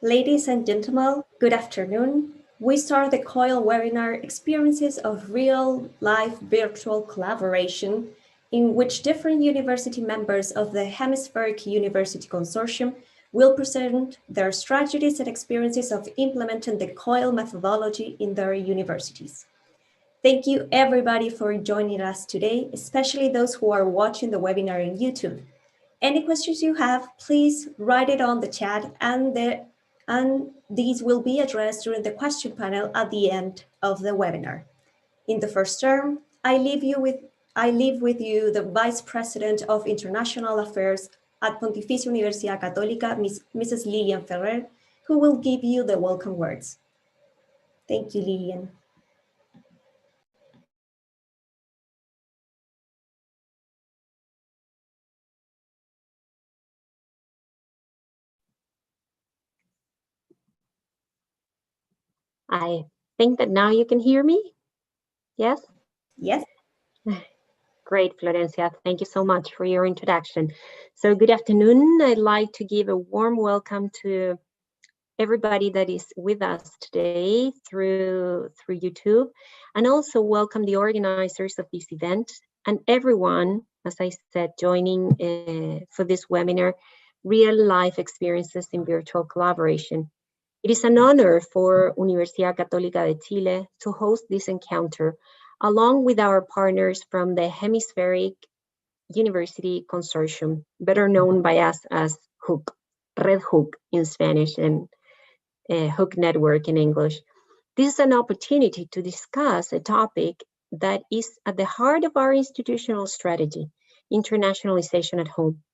Ladies and gentlemen, good afternoon. We start the Coil webinar Experiences of Real-Life Virtual Collaboration, in which different university members of the Hemispheric University Consortium will present their strategies and experiences of implementing the Coil methodology in their universities. Thank you everybody for joining us today, especially those who are watching the webinar on YouTube. Any questions you have, please write it on the chat and these will be addressed during the question panel at the end of the webinar. In the first term, I leave with you the Vice President of International Affairs at Pontificia Universidad Católica, Mrs. Lilian Ferrer, who will give you the welcome words. Thank you, Lilian. I think that now you can hear me. Yes? Yes. Great, Florencia. Thank you so much for your introduction. So good afternoon. I'd like to give a warm welcome to everybody that is with us today through YouTube, and also welcome the organizers of this event and everyone, as I said, joining for this webinar, Real Life Experiences in Virtual Collaboration. It is an honor for Universidad Católica de Chile to host this encounter, along with our partners from the Hemispheric University Consortium, better known by us as HUC, Red HUC in Spanish and HUC Network in English. This is an opportunity to discuss a topic that is at the heart of our institutional strategy, internationalization at home.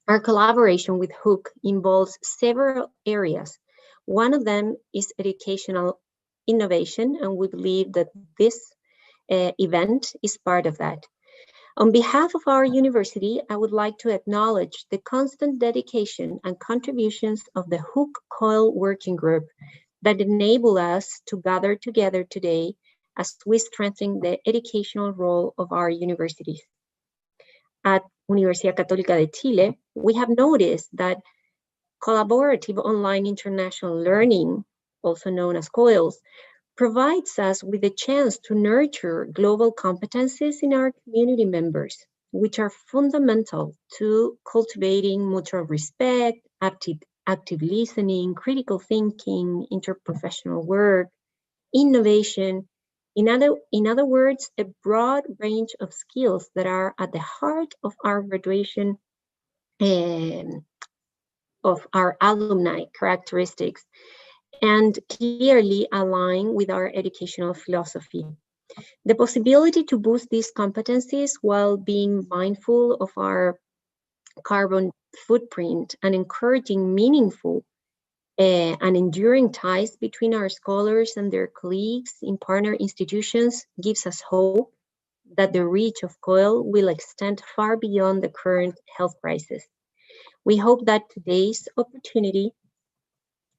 Our collaboration with HUC involves several areas. One of them is educational innovation, and we believe that this event is part of that. On behalf of our university, I would like to acknowledge the constant dedication and contributions of the HUC Coil Working Group that enable us to gather together today as we strengthen the educational role of our universities. At Universidad Católica de Chile, we have noticed that collaborative online international learning, also known as COILs, provides us with a chance to nurture global competencies in our community members, which are fundamental to cultivating mutual respect, active listening, critical thinking, interprofessional work, innovation. In other words, a broad range of skills that are at the heart of our graduation of our alumni characteristics and clearly align with our educational philosophy. The possibility to boost these competencies while being mindful of our carbon footprint and encouraging meaningful and enduring ties between our scholars and their colleagues in partner institutions gives us hope that the reach of COIL will extend far beyond the current health crisis. We hope that today's opportunity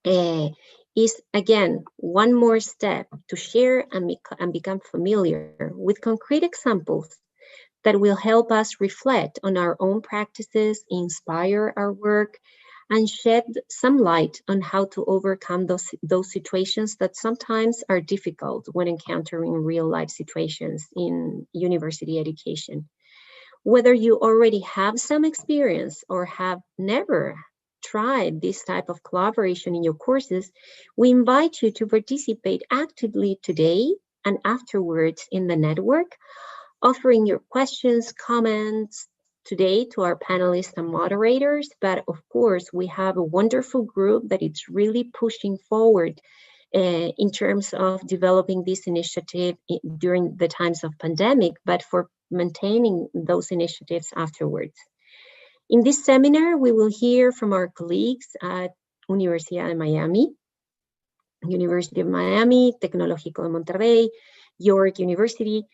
is, again, one more step to share and become familiar with concrete examples that will help us reflect on our own practices, inspire our work, and shed some light on how to overcome those situations that sometimes are difficult when encountering real-life situations in university education. Whether you already have some experience or have never tried this type of collaboration in your courses, we invite you to participate actively today and afterwards in the network, offering your questions, comments today to our panelists and moderators. But of course, we have a wonderful group that is really pushing forward in terms of developing this initiative during the times of pandemic, but for maintaining those initiatives afterwards. In this seminar, we will hear from our colleagues at Universidad de Miami, University of Miami, Tecnológico de Monterrey, York University,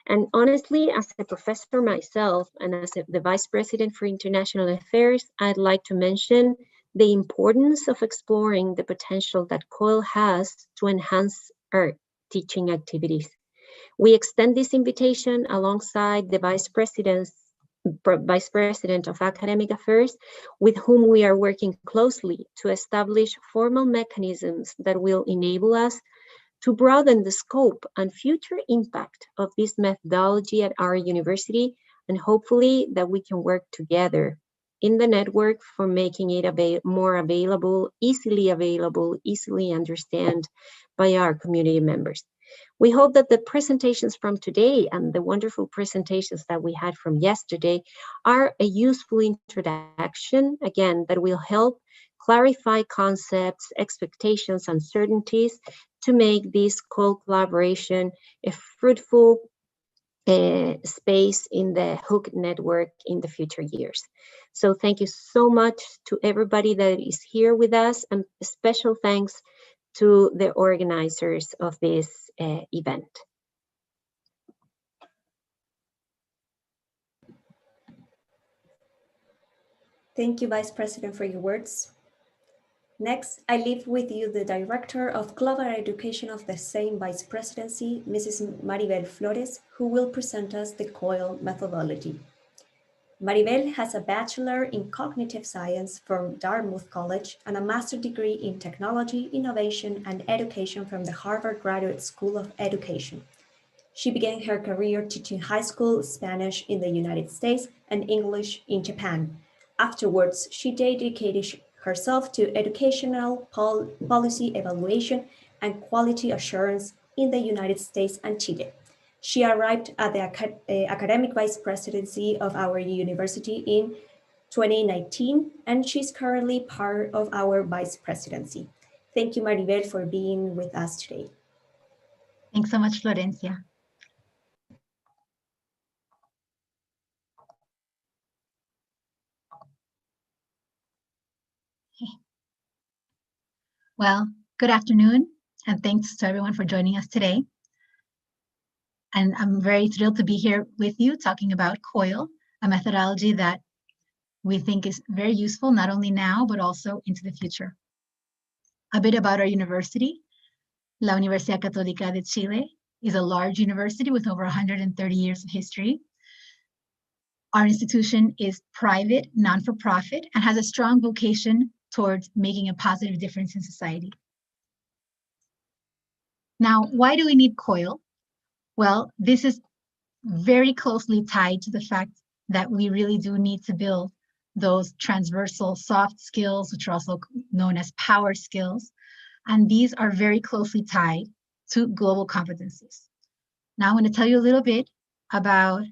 And honestly, as a professor myself and as the Vice President for International Affairs, I'd like to mention the importance of exploring the potential that COIL has to enhance our teaching activities. We extend this invitation alongside the Vice President of Academic Affairs, with whom we are working closely to establish formal mechanisms that will enable us to broaden the scope and future impact of this methodology at our university, and hopefully that we can work together in the network for making it more available, easily understood by our community members. We hope that the presentations from today and the wonderful presentations that we had from yesterday are a useful introduction, again, that will help clarify concepts, expectations, uncertainties to make this COIL collaboration a fruitful space in the HUC network in the future years. So thank you so much to everybody that is here with us, and a special thanks to the organizers of this event. Thank you, Vice President, for your words. Next, I leave with you the Director of Global Education of the same Vice Presidency, Mrs. Maribel Flores, who will present us the COIL methodology. Maribel has a Bachelor in Cognitive Science from Dartmouth College and a Master's degree in Technology, Innovation, and Education from the Harvard Graduate School of Education. She began her career teaching high school Spanish in the United States and English in Japan. Afterwards, she dedicated herself to educational policy evaluation and quality assurance in the United States and Chile. She arrived at the academic vice presidency of our university in 2019, and she's currently part of our vice presidency. Thank you, Maribel, for being with us today. Thanks so much, Florencia. Well, good afternoon, and thanks to everyone for joining us today. And I'm very thrilled to be here with you talking about COIL, a methodology that we think is very useful, not only now, but also into the future. A bit about our university. La Universidad Católica de Chile is a large university with over 130 years of history. Our institution is private, non-for-profit, and has a strong vocation towards making a positive difference in society. Now, why do we need COIL? Well, this is very closely tied to the fact that we really do need to build those transversal soft skills, which are also known as power skills. And these are very closely tied to global competencies. Now I'm going to tell you a little bit about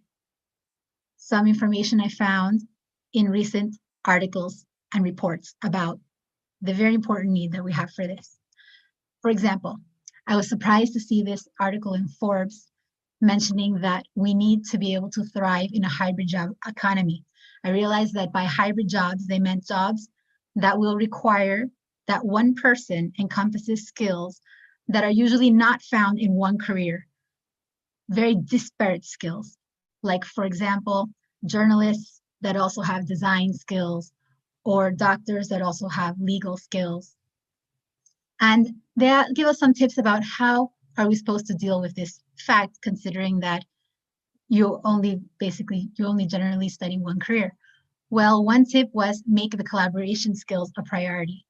some information I found in recent articles and reports about the very important need that we have for this. For example, I was surprised to see this article in Forbes mentioning that we need to be able to thrive in a hybrid job economy. I realized that by hybrid jobs, they meant jobs that will require that one person encompasses skills that are usually not found in one career, very disparate skills. Like, for example, journalists that also have design skills, or doctors that also have legal skills. And they give us some tips about how are we supposed to deal with this fact, considering that you only generally study one career. Well, one tip was make the collaboration skills a priority.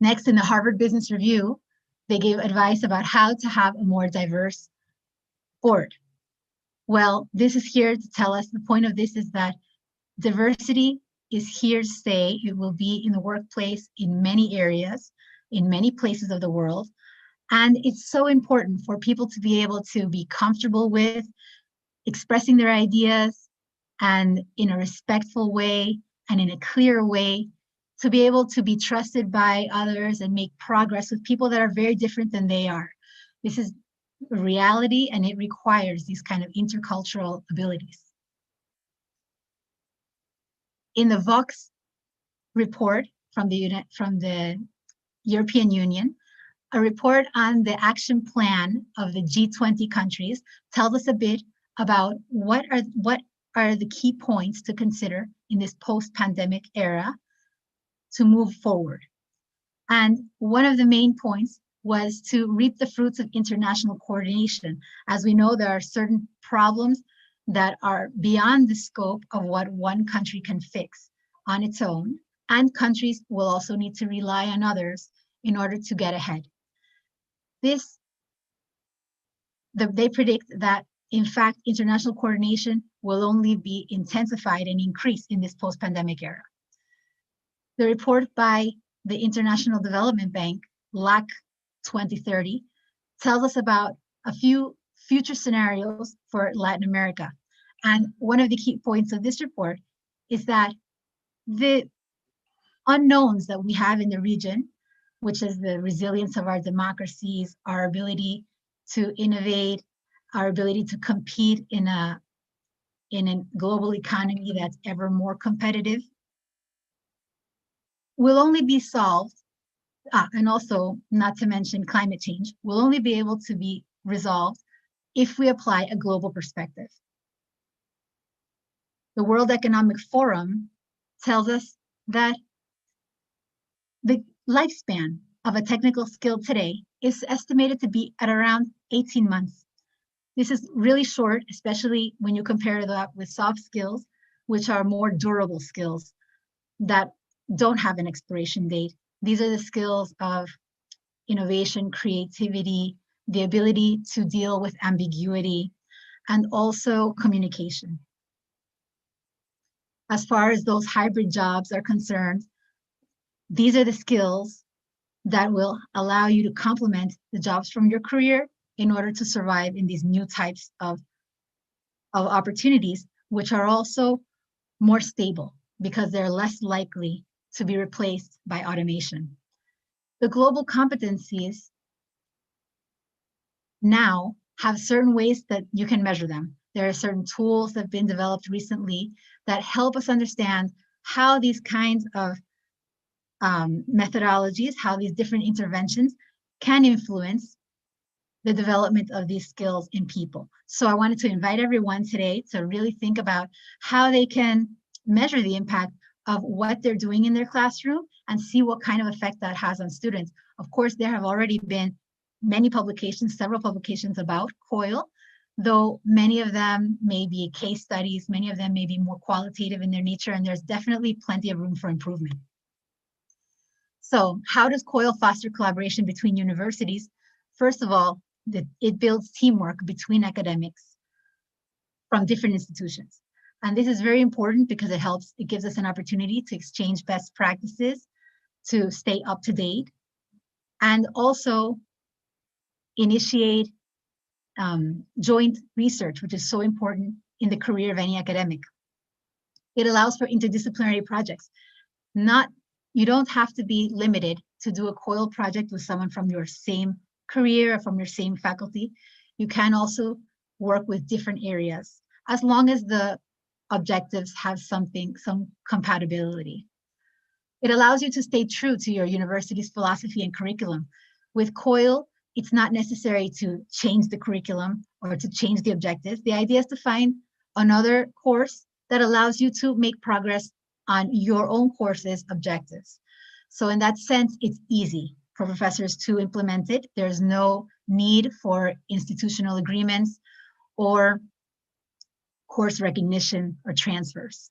Next, in the Harvard Business Review, they gave advice about how to have a more diverse board. Well, this is here to tell us, the point of this is that diversity is here to stay. It will be in the workplace in many areas, in many places of the world. And it's so important for people to be able to be comfortable with expressing their ideas, and in a respectful way and in a clear way, to be able to be trusted by others and make progress with people that are very different than they are. This is reality, and it requires these kind of intercultural abilities. In the Vox report from the European Union, a report on the action plan of the G20 countries tells us a bit about what are the key points to consider in this post-pandemic era to move forward. And one of the main points was to reap the fruits of international coordination. As we know, there are certain problems that are beyond the scope of what one country can fix on its own, and countries will also need to rely on others in order to get ahead. They predict that, in fact, international coordination will only be intensified and increased in this post-pandemic era. The report by the International Development Bank, LAC 2030, tells us about a few future scenarios for Latin America. And one of the key points of this report is that the unknowns that we have in the region, which is the resilience of our democracies, our ability to innovate, our ability to compete in a global economy that's ever more competitive, will only be solved, and also not to mention climate change, will only be able to be resolved if we apply a global perspective. The World Economic Forum tells us that the lifespan of a technical skill today is estimated to be at around 18 months. This is really short, especially when you compare that with soft skills, which are more durable skills that don't have an expiration date. These are the skills of innovation, creativity, the ability to deal with ambiguity, and also communication. As far as those hybrid jobs are concerned, these are the skills that will allow you to complement the jobs from your career in order to survive in these new types of opportunities, which are also more stable because they're less likely to be replaced by automation. The global competencies now have certain ways that you can measure them. There are certain tools that have been developed recently that help us understand how these kinds of methodologies, how these different interventions can influence the development of these skills in people. So I wanted to invite everyone today to really think about how they can measure the impact of what they're doing in their classroom and see what kind of effect that has on students. Of course, there have already been many publications, several publications about COIL, though many of them may be case studies, many of them may be more qualitative in their nature, and there's definitely plenty of room for improvement. So how does COIL foster collaboration between universities? First of all, it builds teamwork between academics from different institutions. And this is very important because it gives us an opportunity to exchange best practices, to stay up to date, and also initiate joint research, which is so important in the career of any academic. It allows for interdisciplinary projects. You don't have to be limited to do a COIL project with someone from your same career or from your same faculty. You can also work with different areas, as long as the objectives have some compatibility. It allows you to stay true to your university's philosophy and curriculum. With COIL, it's not necessary to change the curriculum or to change the objectives. The idea is to find another course that allows you to make progress on your own course's objectives. So in that sense, it's easy for professors to implement it. There's no need for institutional agreements or course recognition or transfers.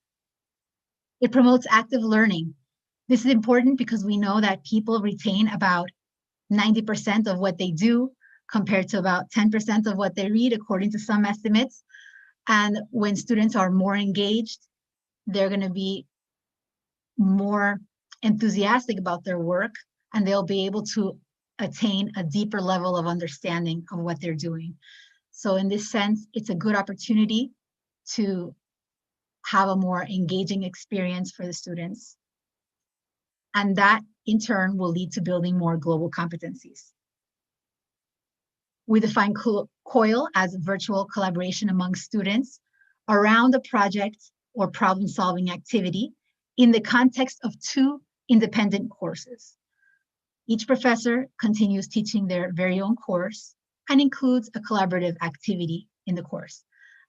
It promotes active learning. This is important because we know that people retain about 90% of what they do compared to about 10% of what they read, according to some estimates. And when students are more engaged, they're going to be more enthusiastic about their work, and they'll be able to attain a deeper level of understanding of what they're doing. So in this sense, it's a good opportunity to have a more engaging experience for the students. And that in turn will lead to building more global competencies. We define COIL as virtual collaboration among students around a project or problem-solving activity in the context of two independent courses. Each professor continues teaching their very own course and includes a collaborative activity in the course.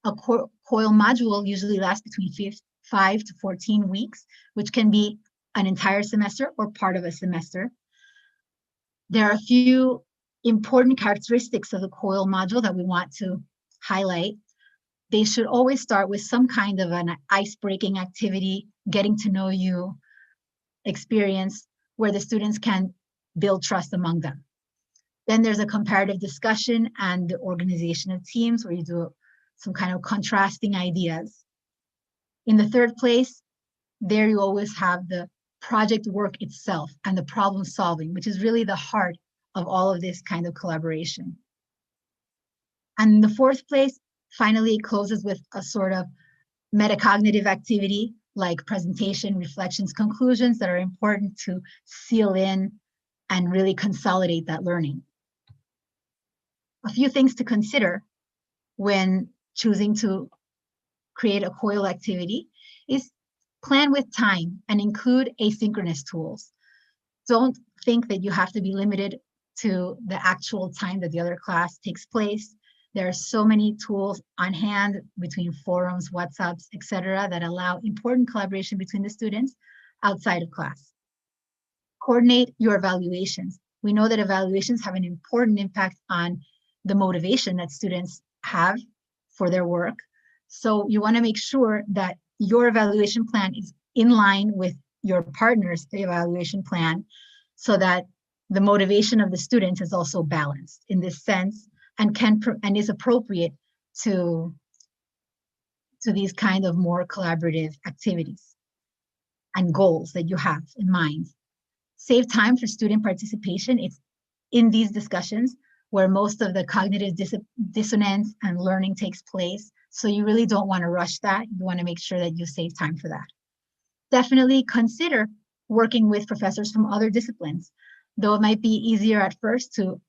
A COIL module usually lasts between 5 to 14 weeks, which can be an entire semester or part of a semester. There are a few important characteristics of the COIL module that we want to highlight. They should always start with some kind of an ice-breaking activity, getting to know you experience where the students can build trust among them. Then there's a comparative discussion and the organization of teams where you do some kind of contrasting ideas. In the third place, there you always have the project work itself and the problem solving, which is really the heart of all of this kind of collaboration. And in the fourth place, finally, it closes with a sort of metacognitive activity like presentation, reflections, conclusions that are important to seal in and really consolidate that learning. A few things to consider when choosing to create a COIL activity is plan with time and include asynchronous tools. Don't think that you have to be limited to the actual time that the other class takes place. There are so many tools on hand between forums, WhatsApps, etc., that allow important collaboration between the students outside of class. Coordinate your evaluations. We know that evaluations have an important impact on the motivation that students have for their work. So you want to make sure that your evaluation plan is in line with your partner's evaluation plan so that the motivation of the students is also balanced in this sense and is appropriate to these kind of more collaborative activities and goals that you have in mind. Save time for student participation. It's in these discussions where most of the cognitive dissonance and learning takes place. So you really don't want to rush that. You want to make sure that you save time for that. Definitely consider working with professors from other disciplines. Though it might be easier at first to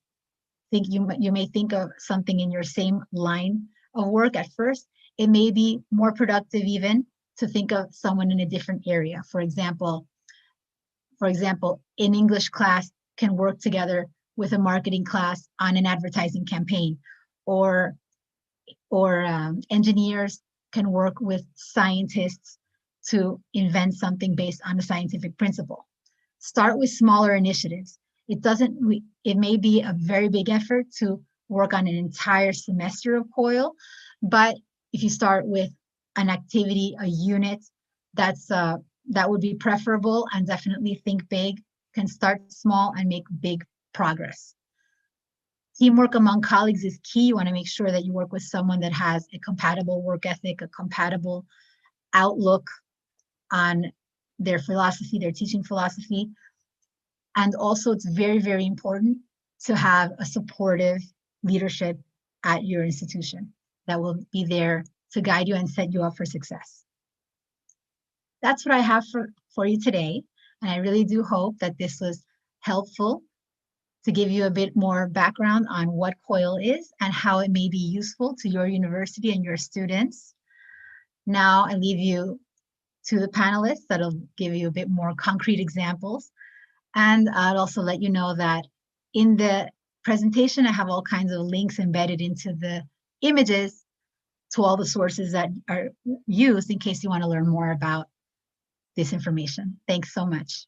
think, you may think of something in your same line of work at first, it may be more productive even to think of someone in a different area. For example, an English class can work together with a marketing class on an advertising campaign, or engineers can work with scientists to invent something based on a scientific principle. Start with smaller initiatives. It may be a very big effort to work on an entire semester of COIL, but if you start with an activity, a unit, that would be preferable, and definitely think big. Can start small and make big progress. Teamwork among colleagues is key. You want to make sure that you work with someone that has a compatible work ethic, a compatible outlook on their philosophy, their teaching philosophy. And also, it's very, very important to have a supportive leadership at your institution that will be there to guide you and set you up for success. That's what I have for you today. And I really do hope that this was helpful to give you a bit more background on what COIL is and how it may be useful to your university and your students. Now I leave you to the panelists that'll give you a bit more concrete examples. And I'd also let you know that in the presentation, I have all kinds of links embedded into the images to all the sources that are used in case you want to learn more about this information. Thanks so much.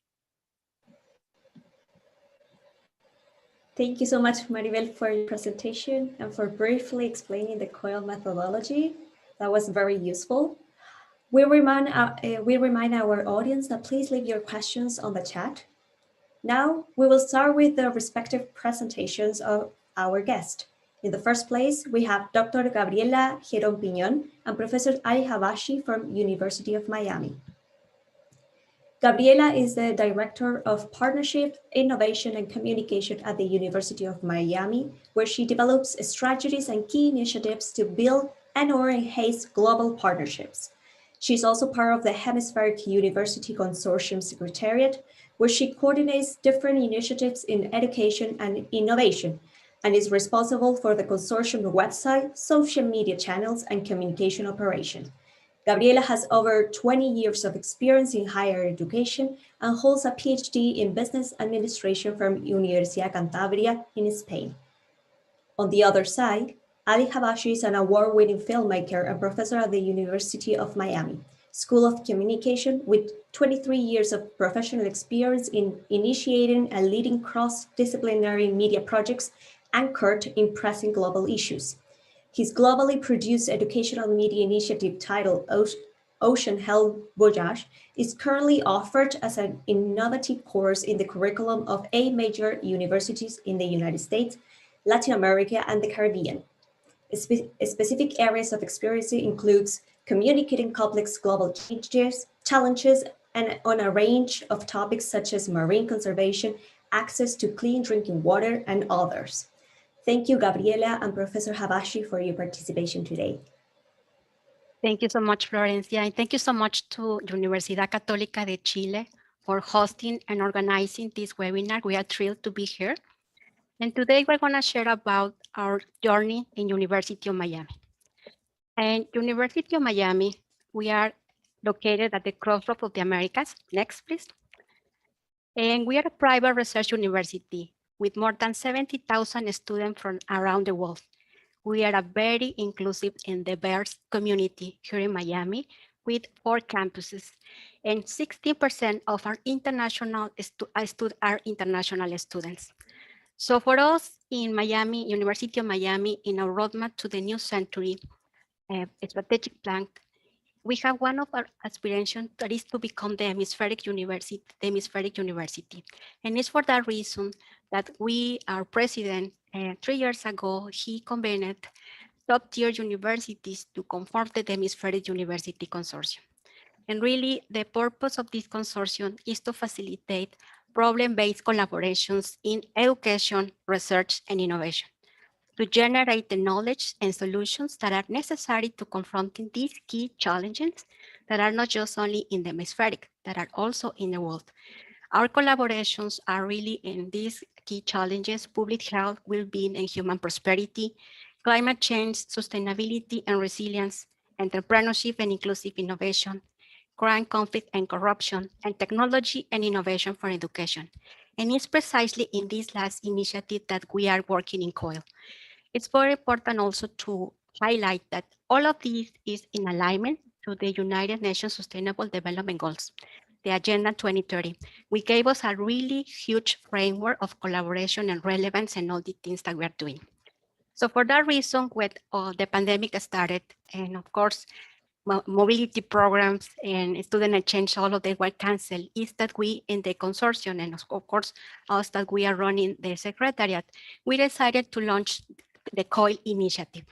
Thank you so much, Maribel, for your presentation and for briefly explaining the COIL methodology. That was very useful. We remind our audience that please leave your questions on the chat. Now, we will start with the respective presentations of our guests. In the first place, we have Dr. Gabriela Gerón Piñón and Professor Ali Habashi from University of Miami. Gabriela is the Director of Partnership, Innovation, and Communication at the University of Miami, where she develops strategies and key initiatives to build and/or enhance global partnerships. She's also part of the Hemispheric University Consortium Secretariat, where she coordinates different initiatives in education and innovation, and is responsible for the consortium website, social media channels, and communication operation. Gabriela has over 20 years of experience in higher education and holds a PhD in business administration from Universidad Cantabria in Spain. On the other side, Ali Habashi is an award-winning filmmaker and professor at the University of Miami School of Communication with 23 years of professional experience in initiating and leading cross-disciplinary media projects anchored in pressing global issues. His globally produced educational media initiative titled Ocean Health Voyage is currently offered as an innovative course in the curriculum of 8 major universities in the United States, Latin America, and the Caribbean. Specific areas of experience includes communicating complex global challenges, and on a range of topics such as marine conservation, access to clean drinking water, and others. Thank you, Gabriela and Professor Habashi, for your participation today. Thank you so much, Florencia, and thank you so much to Universidad Católica de Chile for hosting and organizing this webinar. We are thrilled to be here. And today we're going to share about our journey in University of Miami. And University of Miami, we are located at the crossroads of the Americas. Next, please. And we are a private research university with more than 70,000 students from around the world. We are a very inclusive and diverse community here in Miami with 4 campuses, and 60% of our international are international students. So for us in Miami, University of Miami, in our roadmap to the new century, strategic plan, we have one of our aspirations that is to become the hemispheric university, And it's for that reason that our president, 3 years ago, he convened top-tier universities to conform to the Hemispheric University Consortium. And really, the purpose of this consortium is to facilitate problem-based collaborations in education, research, and innovation, to generate the knowledge and solutions that are necessary to confronting these key challenges that are not just only in the hemispheric, that are also in the world. Our collaborations are really in these key challenges: public health, well-being, and human prosperity, climate change, sustainability and resilience, entrepreneurship and inclusive innovation, crime, conflict, and corruption, and technology and innovation for education. And it's precisely in this last initiative that we are working in COIL. It's very important also to highlight that all of this is in alignment to the United Nations Sustainable Development Goals, the Agenda 2030. We gave us a really huge framework of collaboration and relevance and all the things that we are doing. So for that reason, when the pandemic started, and of course, mobility programs and student exchange, all of them were canceled, is that we in the consortium, and of course, us that we are running the secretariat, we decided to launch the Coil Initiative.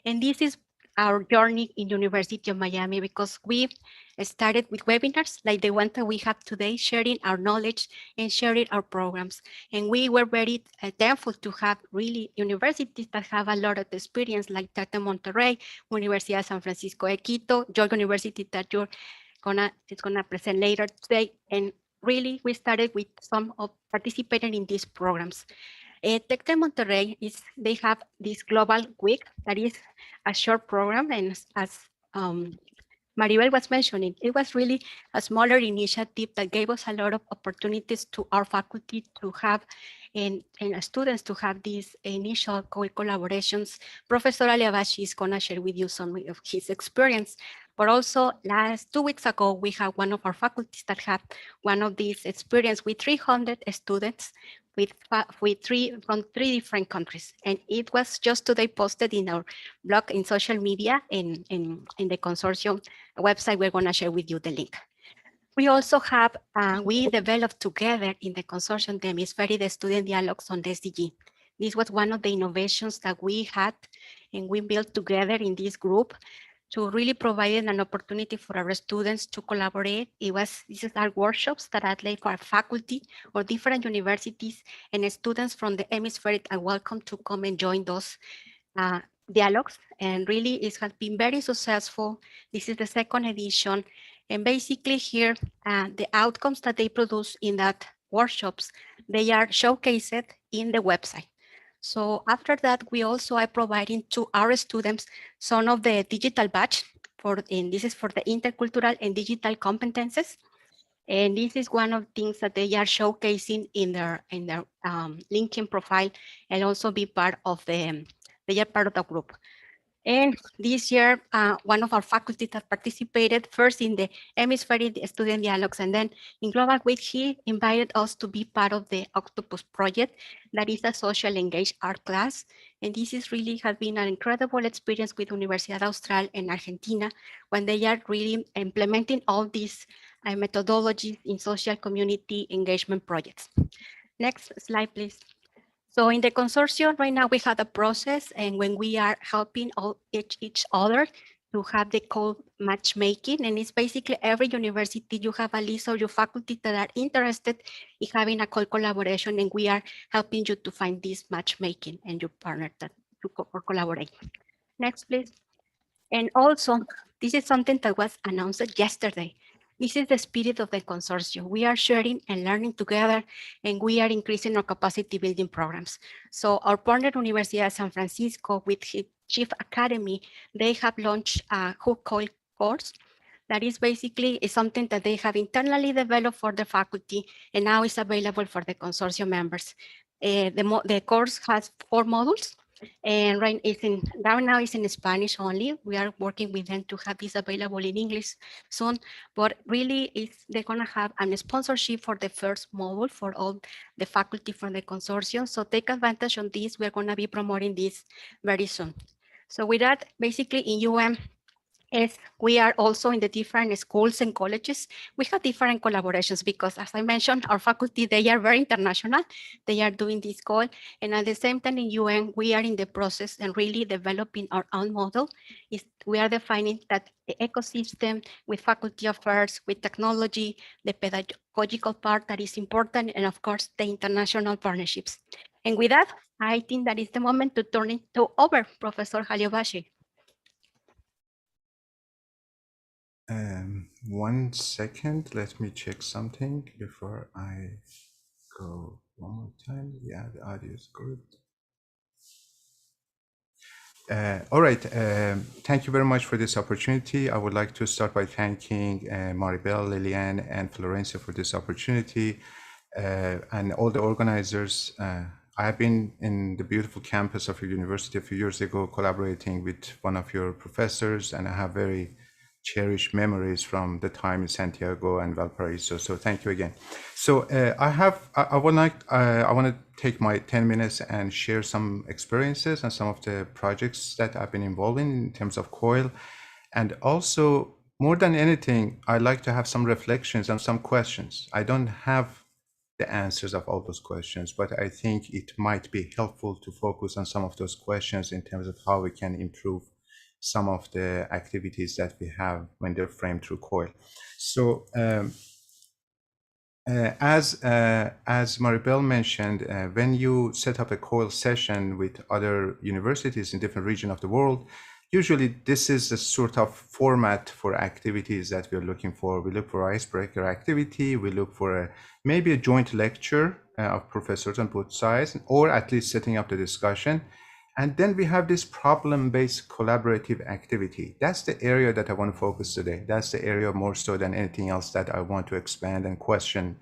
And this is our journey in University of Miami, because we started with webinars like the one that we have today, sharing our knowledge and sharing our programs. And we were very thankful to have really universities that have a lot of experience, like Tec de Monterrey, Universidad de San Francisco de Quito, York University that you're gonna present later today. And really, we started with some of participating in these programs. Tec de Monterrey, they have this global week that is a short program, and as Maribel was mentioning, it was really a smaller initiative that gave us a lot of opportunities to our faculty to have and students to have these initial collaborations. Professor Ali Habashi is gonna share with you some of his experience. But also last 2 weeks ago, we had one of our faculties that had one of these experience with 300 students from 3 different countries. And it was just today posted in our blog, in social media, in the consortium website. We're gonna share with you the link. We also have, we developed together in the consortium, the Hemispheric Student Dialogues on the SDG. This was one of the innovations that we had, and we built together in this group to really provide an opportunity for our students to collaborate. These are workshops that are led for our faculty or different universities, and students from the Hemispheric are welcome to come and join those dialogues. And really, it has been very successful. This is the 2nd edition. And basically here, the outcomes that they produce in that workshops, they are showcased in the website. So after that, we also are providing to our students some of the digital badge this is for the intercultural and digital competences. And this is one of the things that they are showcasing in their LinkedIn profile, and also be part of they are part of the group. And this year, one of our faculty that participated first in the Hemispheric Student Dialogues and then in Global Week, he invited us to be part of the Octopus Project, that is a social engaged art class. And this is really has been an incredible experience with Universidad Austral and Argentina, when they are really implementing all these methodologies in social community engagement projects. Next slide, please. So in the consortium right now, we have a process, and when we are helping each other to have the coil matchmaking, and it's basically every university, you have a list of your faculty that are interested in having a coil collaboration, and we are helping you to find this matchmaking and your partner that to collaborate. Next, please. And also, this is something that was announced yesterday. This is the spirit of the consortium. We are sharing and learning together, and we are increasing our capacity building programs. So our partner Universidad of San Francisco with his Chief Academy, they have launched a HUC Coil course. That is basically something that they have internally developed for the faculty, and now is available for the consortium members. The course has 4 modules. And right now it's in Spanish only. We are working with them to have this available in English soon, but really they're gonna have a sponsorship for the first module for all the faculty from the consortium. So take advantage on this. We're gonna be promoting this very soon. So with that, basically in UM, we are also in the different schools and colleges. We have different collaborations because, as I mentioned, our faculty, they are very international. They are doing this coil. And at the same time in UN, we are in the process and really developing our own model. We are defining that the ecosystem with faculty affairs, with technology, the pedagogical part that is important, and of course, the international partnerships. And with that, I think that is the moment to turn it over Professor Haliobashi. 1 second, let me check something before I go one more time. Yeah, the audio is good. All right, thank you very much for this opportunity. I would like to start by thanking Maribel, Liliane, and Florencia for this opportunity, and all the organizers. I have been in the beautiful campus of your university a few years ago, collaborating with one of your professors, and I have very cherished memories from the time in Santiago and Valparaiso. So thank you again. So I want to take my 10 minutes and share some experiences and some of the projects that I've been involved in terms of COIL. And also, more than anything, I like to have some reflections and some questions. I don't have the answers of all those questions, but I think it might be helpful to focus on some of those questions in terms of how we can improve some of the activities that we have when they're framed through COIL. So as Maribel mentioned, when you set up a COIL session with other universities in different regions of the world, usually this is a sort of format for activities that we're looking for. We look for icebreaker activity, we look for maybe a joint lecture of professors on both sides, or at least setting up the discussion. And then we have this problem-based collaborative activity. That's the area that I want to focus today. That's the area more so than anything else that I want to expand and question.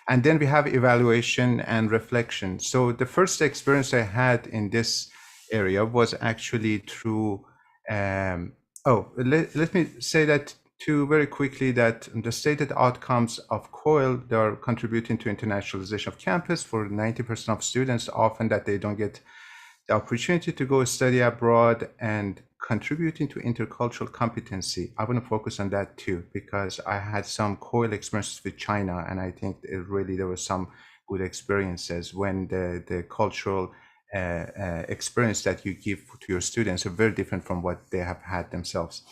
And then we have evaluation and reflection. So the first experience I had in this area was actually through, let me say that too very quickly, that the stated outcomes of COIL, they are contributing to internationalization of campus for 90% of students, often that they don't get the opportunity to go study abroad, and contributing to intercultural competency. I want to focus on that too, because I had some COIL experiences with China, and I think there were some good experiences when the cultural experience that you give to your students are very different from what they have had themselves.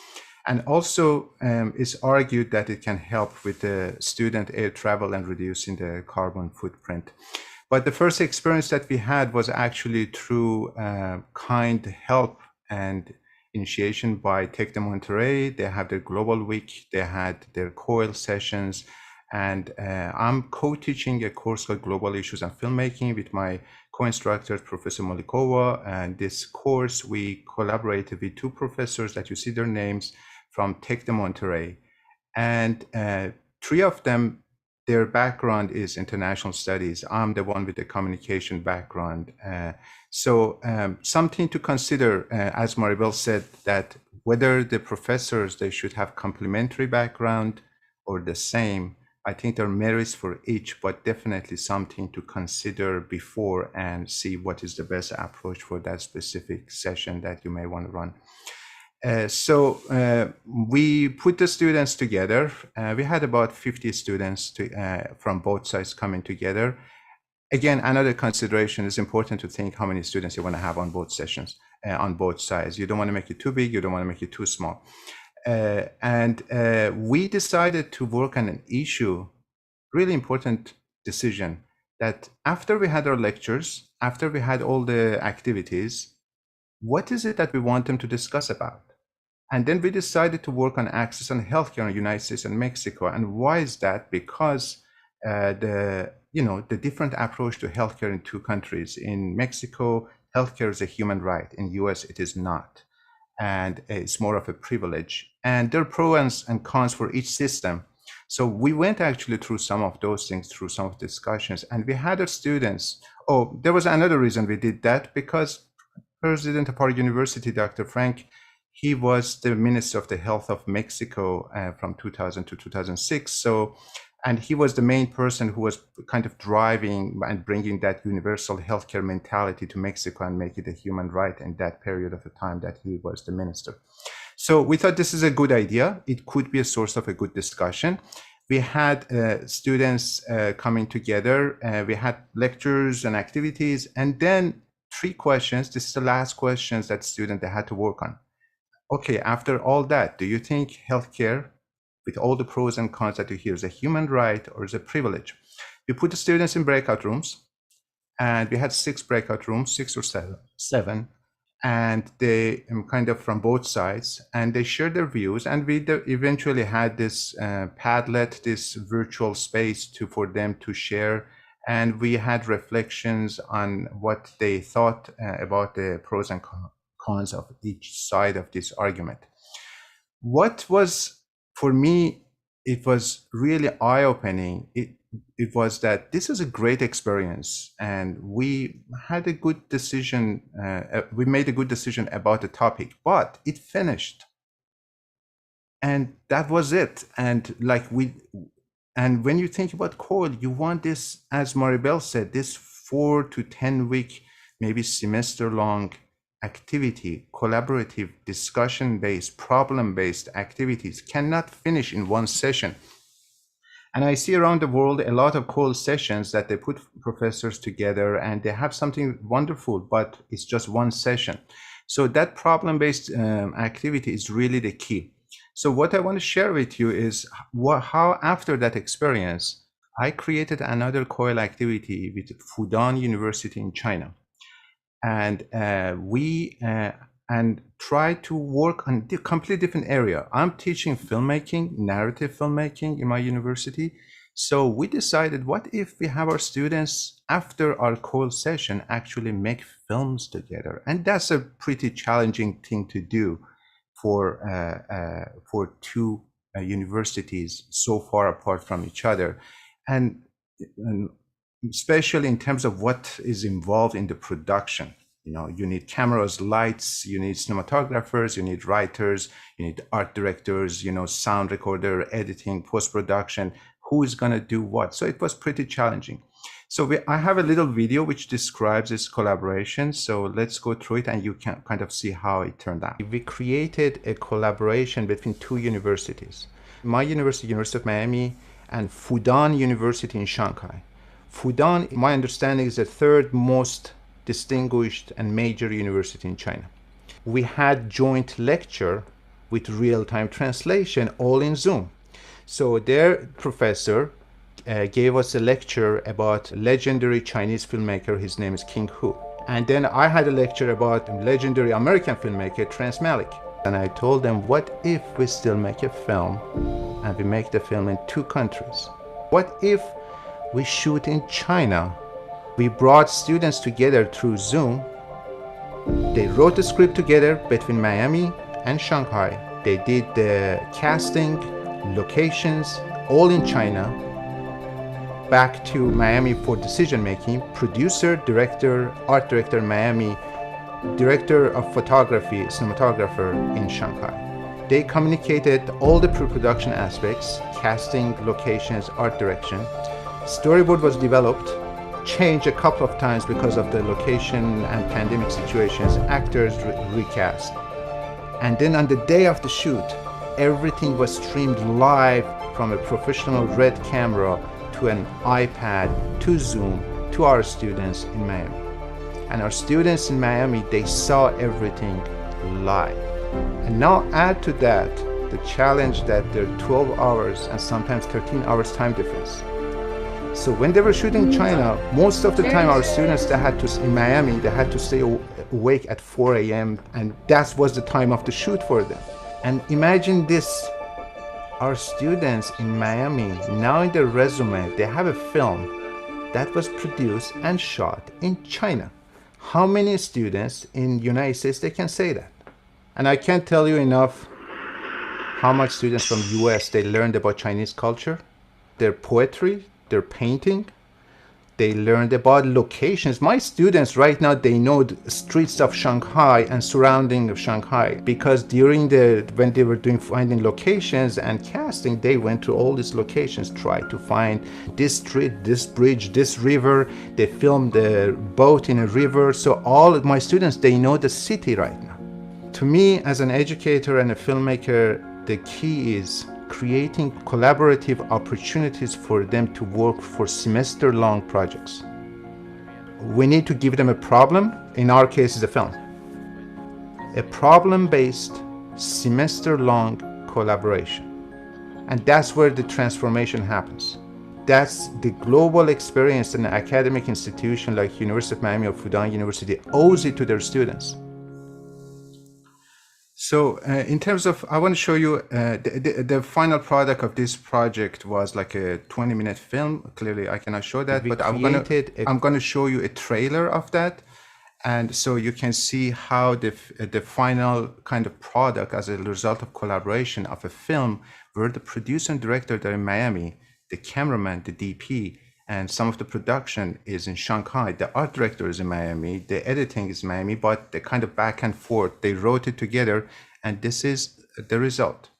And also it's argued that it can help with the student air travel and reducing the carbon footprint. But the first experience that we had was actually through kind help and initiation by Tech de Monterrey. They have their Global Week, they had their COIL sessions, and I'm co-teaching a course called Global Issues and Filmmaking with my co-instructor, Professor Molikova. And this course, we collaborated with 2 professors that you see their names from Tec de Monterrey, and 3 of them, their background is international studies. I'm the one with the communication background. So something to consider, as Maribel said, that whether the professors, they should have complementary background or the same. I think there are merits for each, but definitely something to consider before and see what is the best approach for that specific session that you may want to run. So we put the students together. We had about 50 students from both sides coming together. Again, another consideration is important to think how many students you want to have on both sessions, on both sides. You don't want to make it too big, you don't want to make it too small. And we decided to work on an issue, really important decision, that after we had our lectures, after we had all the activities, what is it that we want them to discuss about? And then we decided to work on access and healthcare in the United States and Mexico. And why is that? Because the different approach to healthcare in 2 countries. In Mexico, healthcare is a human right. In US, it is not. And it's more of a privilege. And there are pros and cons for each system. So we went actually through some of those things, through some of the discussions, and we had our students. Oh, there was another reason we did that, because President of our university, Dr. Frank, he was the Minister of the Health of Mexico from 2000 to 2006. So, and he was the main person who was kind of driving and bringing that universal healthcare mentality to Mexico and make it a human right in that period of the time that he was the minister. So we thought this is a good idea. It could be a source of a good discussion. We had students coming together. We had lectures and activities, and then 3 questions. This is the last questions that students they had to work on. Okay, after all that, do you think healthcare, with all the pros and cons that you hear, is a human right or is a privilege? We put the students in breakout rooms, and we had 6 breakout rooms, 6 or 7, and they kind of from both sides, and they shared their views, and we eventually had this Padlet, this virtual space for them to share, and we had reflections on what they thought about the pros and cons of each side of this argument. What was, for me, it was really eye-opening. It was that this is a great experience, and we had a good decision. We made a good decision about the topic, but it finished, and that was it. And when you think about COIL, you want this, as Maribel said, this 4 to 10 week, maybe semester-long activity, collaborative, discussion-based, problem-based activities cannot finish in one session. And I see around the world a lot of COIL sessions that they put professors together and they have something wonderful, but it's just one session. So that problem-based activity is really the key. So what I want to share with you is how after that experience, I created another COIL activity with Fudan University in China. And we try to work on a completely different area. I'm teaching filmmaking, narrative filmmaking in my university. So we decided, what if we have our students after our COIL session actually make films together? And that's a pretty challenging thing to do for 2 universities so far apart from each other. And especially in terms of what is involved in the production. You need cameras, lights, you need cinematographers, you need writers, you need art directors, sound recorder, editing, post-production, who is going to do what. So it was pretty challenging. So I have a little video which describes this collaboration. So let's go through it and you can kind of see how it turned out. We created a collaboration between 2 universities. My university, University of Miami, and Fudan University in Shanghai. Fudan, my understanding, is the 3rd most distinguished and major university in China. We had joint lecture with real-time translation, all in Zoom. So their professor gave us a lecture about legendary Chinese filmmaker. His name is King Hu. And then I had a lecture about legendary American filmmaker, Terrence Malick. And I told them, what if we still make a film and we make the film in 2 countries? What if we shoot in China? We brought students together through Zoom. They wrote the script together between Miami and Shanghai. They did the casting, locations, all in China, back to Miami for decision making. Producer, director, art director Miami, director of photography, cinematographer in Shanghai. They communicated all the pre-production aspects, casting, locations, art direction. Storyboard was developed, changed a couple of times because of the location and pandemic situations. Actors recast. And then on the day of the shoot, everything was streamed live from a professional Red camera to an iPad, to Zoom, to our students in Miami. And our students in Miami, they saw everything live. And now add to that the challenge that there are 12 hours and sometimes 13 hours time difference. So when they were shooting in China, most of the time our students in Miami, they had to stay awake at 4 a.m. and that was the time of the shoot for them. And imagine this, our students in Miami, now in their resume, they have a film that was produced and shot in China. How many students in the United States, they can say that? And I can't tell you enough how much students from US, they learned about Chinese culture, their poetry, their painting. They learned about locations. My students right now, they know the streets of Shanghai and surrounding of Shanghai because when they were finding locations and casting, they went to all these locations, tried to find this street, this bridge, this river. They filmed the boat in a river. So all of my students, they know the city right now. To me, as an educator and a filmmaker, the key is creating collaborative opportunities for them to work for semester-long projects. We need to give them a problem. In our case, is a film. A problem-based, semester-long collaboration. And that's where the transformation happens. That's the global experience an academic institution like University of Miami or Fudan University owes it to their students. So in terms of, I want to show you the final product of this project was like a 20-minute film. Clearly, I cannot show that, but I'm going to show you a trailer of that. And so you can see how the final kind of product as a result of collaboration of a film where the producer and director are in Miami, the cameraman, the DP, and some of the production is in Shanghai. The art director is in Miami. The editing is Miami, but the kind of back and forth, they wrote it together, and this is the result.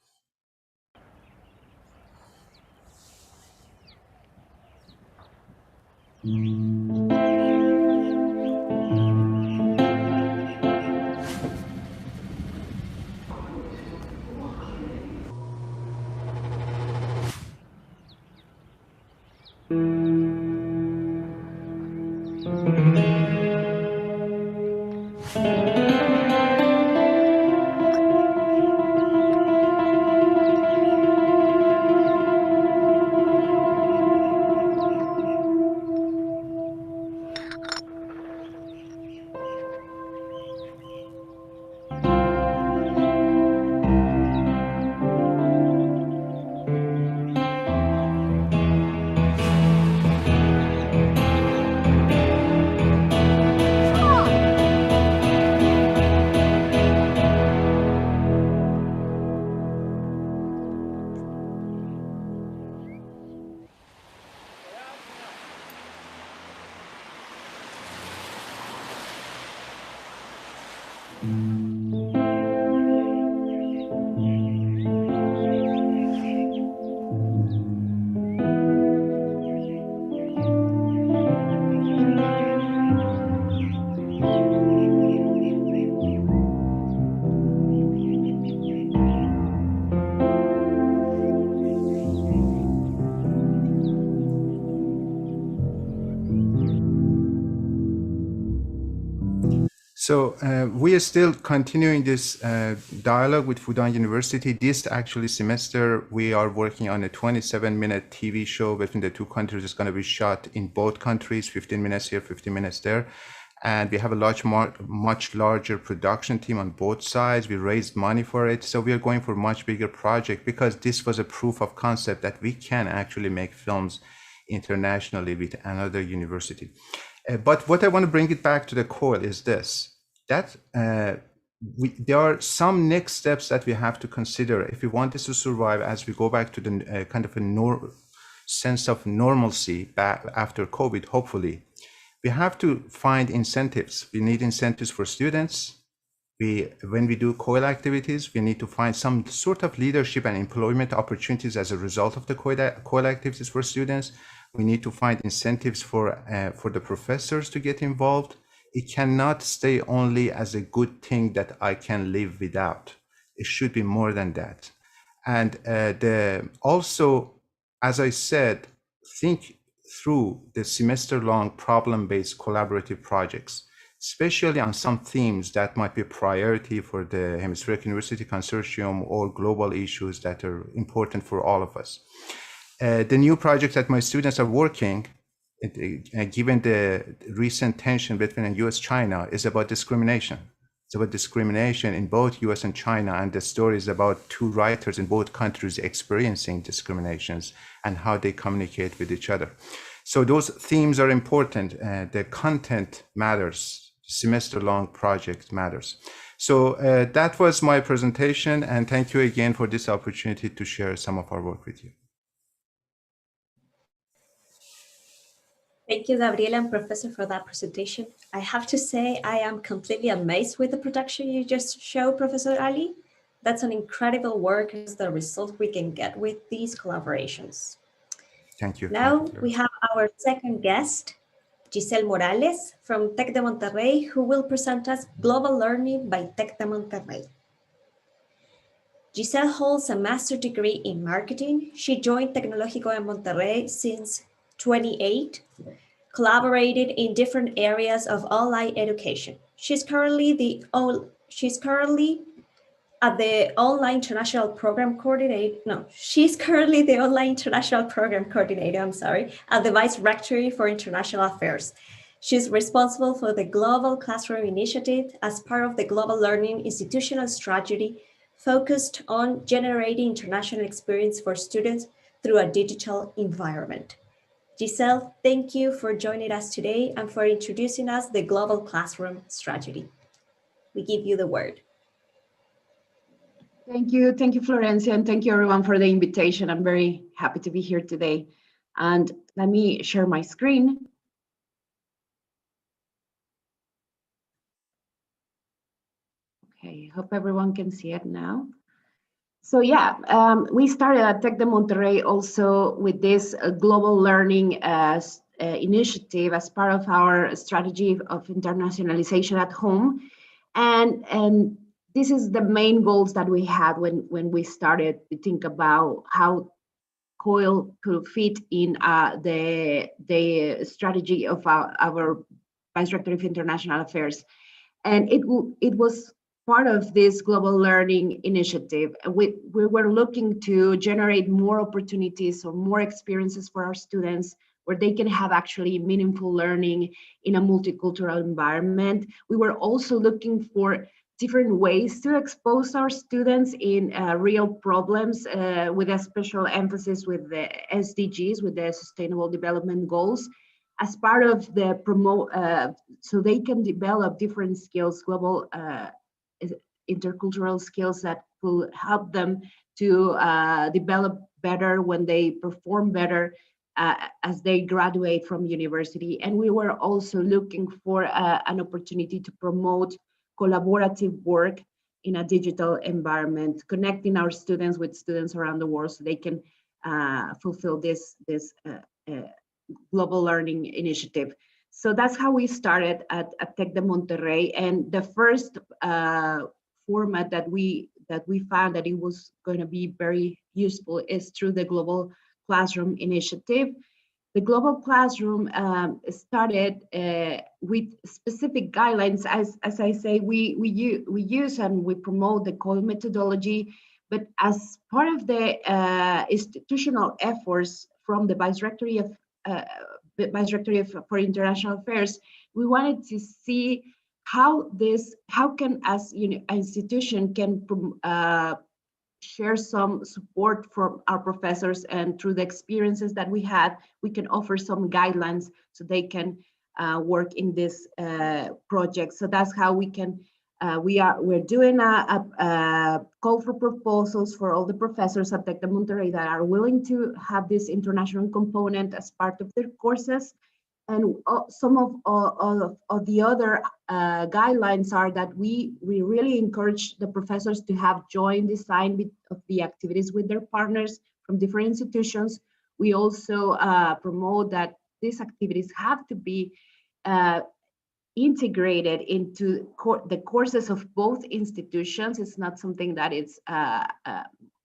So we are still continuing this dialogue with Fudan University. This actually semester, we are working on a 27-minute TV show between the two countries. It's going to be shot in both countries, 15 minutes here, 15 minutes there. And we have a much larger production team on both sides. We raised money for it. So we are going for a much bigger project because this was a proof of concept that we can actually make films internationally with another university. But what I want to bring it back to the Coil is this, that there are some next steps that we have to consider if we want this to survive as we go back to the kind of a sense of normalcy back after COVID, hopefully. We have to find incentives. We need incentives for students. When we do COIL activities, we need to find some sort of leadership and employment opportunities as a result of the COIL activities for students. We need to find incentives for the professors to get involved. It cannot stay only as a good thing that I can live without. It should be more than that. And also, as I said, think through the semester-long problem-based collaborative projects, especially on some themes that might be a priority for the Hemispheric University Consortium or global issues that are important for all of us. The new project that my students are working, given the recent tension between US-China, is about discrimination. It's about discrimination in both US and China, and the story is about two writers in both countries experiencing discriminations and how they communicate with each other. So those themes are important. The content matters. Semester-long project matters. So that was my presentation, and thank you again for this opportunity to share some of our work with you. Thank you, Gabriela and Professor, for that presentation. I have to say, I am completely amazed with the production you just showed, Professor Ali. That's an incredible work as the result we can get with these collaborations. Thank you. Now we have our second guest, Gisele Morales from Tec de Monterrey, who will present us Global Learning by Tec de Monterrey. Gisele holds a master's degree in marketing. She joined Tecnológico de Monterrey since 2008, collaborated in different areas of online education. She's currently at the Online International Program Coordinator. No, she's currently the Online International Program Coordinator, at the Vice Rectory for International Affairs. She's responsible for the Global Classroom Initiative as part of the Global Learning Institutional Strategy focused on generating international experience for students through a digital environment. Gisele, thank you for joining us today and for introducing us the Global Classroom Strategy. We give you the word. Thank you, Florencia, and thank you everyone for the invitation. I'm very happy to be here today. And let me share my screen. Okay, hope everyone can see it now. So yeah, we started at Tec de Monterrey also with this global learning initiative as part of our strategy of internationalization at home. And this is the main goals that we had when we started to think about how COIL could fit in the strategy of our Vice Rector of International Affairs. And it was part of this global learning initiative. We were looking to generate more opportunities or more experiences for our students where they can have actually meaningful learning in a multicultural environment. We were also looking for different ways to expose our students in real problems with a special emphasis with the SDGs, with the Sustainable Development Goals, as part of the so they can develop different skills, global intercultural skills that will help them to develop better when they perform better as they graduate from university. And we were also looking for an opportunity to promote collaborative work in a digital environment, connecting our students with students around the world so they can fulfill this global learning initiative. So that's how we started at Tec de Monterrey. And the first format that we found that it was going to be very useful is through the Global Classroom Initiative. The Global Classroom started with specific guidelines. As I say, we use and we promote the Coil methodology, but as part of the institutional efforts from the Vice Rectory for International Affairs, we wanted to see how can as an institution can share some support from our professors, and through the experiences that we had, we can offer some guidelines so they can work in this project. So that's how we can We're doing a call for proposals for all the professors at Tec de Monterrey that are willing to have this international component as part of their courses. And some of the other guidelines are that we really encourage the professors to have joint design of the activities with their partners from different institutions. We also promote that these activities have to be integrated into the courses of both institutions. It's not something that is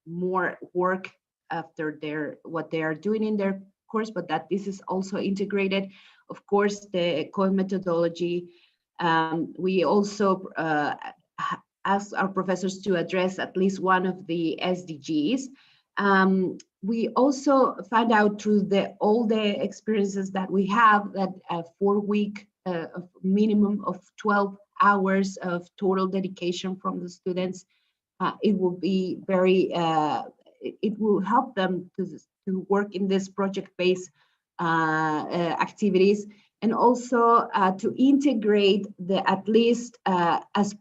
more work after what they are doing in their course, but that this is also integrated. Of course, the Coil methodology. We also ask our professors to address at least one of the SDGs. We also find out through all the experiences that we have that a 4-week minimum of 12 hours of total dedication from the students, it will be very, it will help them to work in this project-based activities, and also to integrate at least as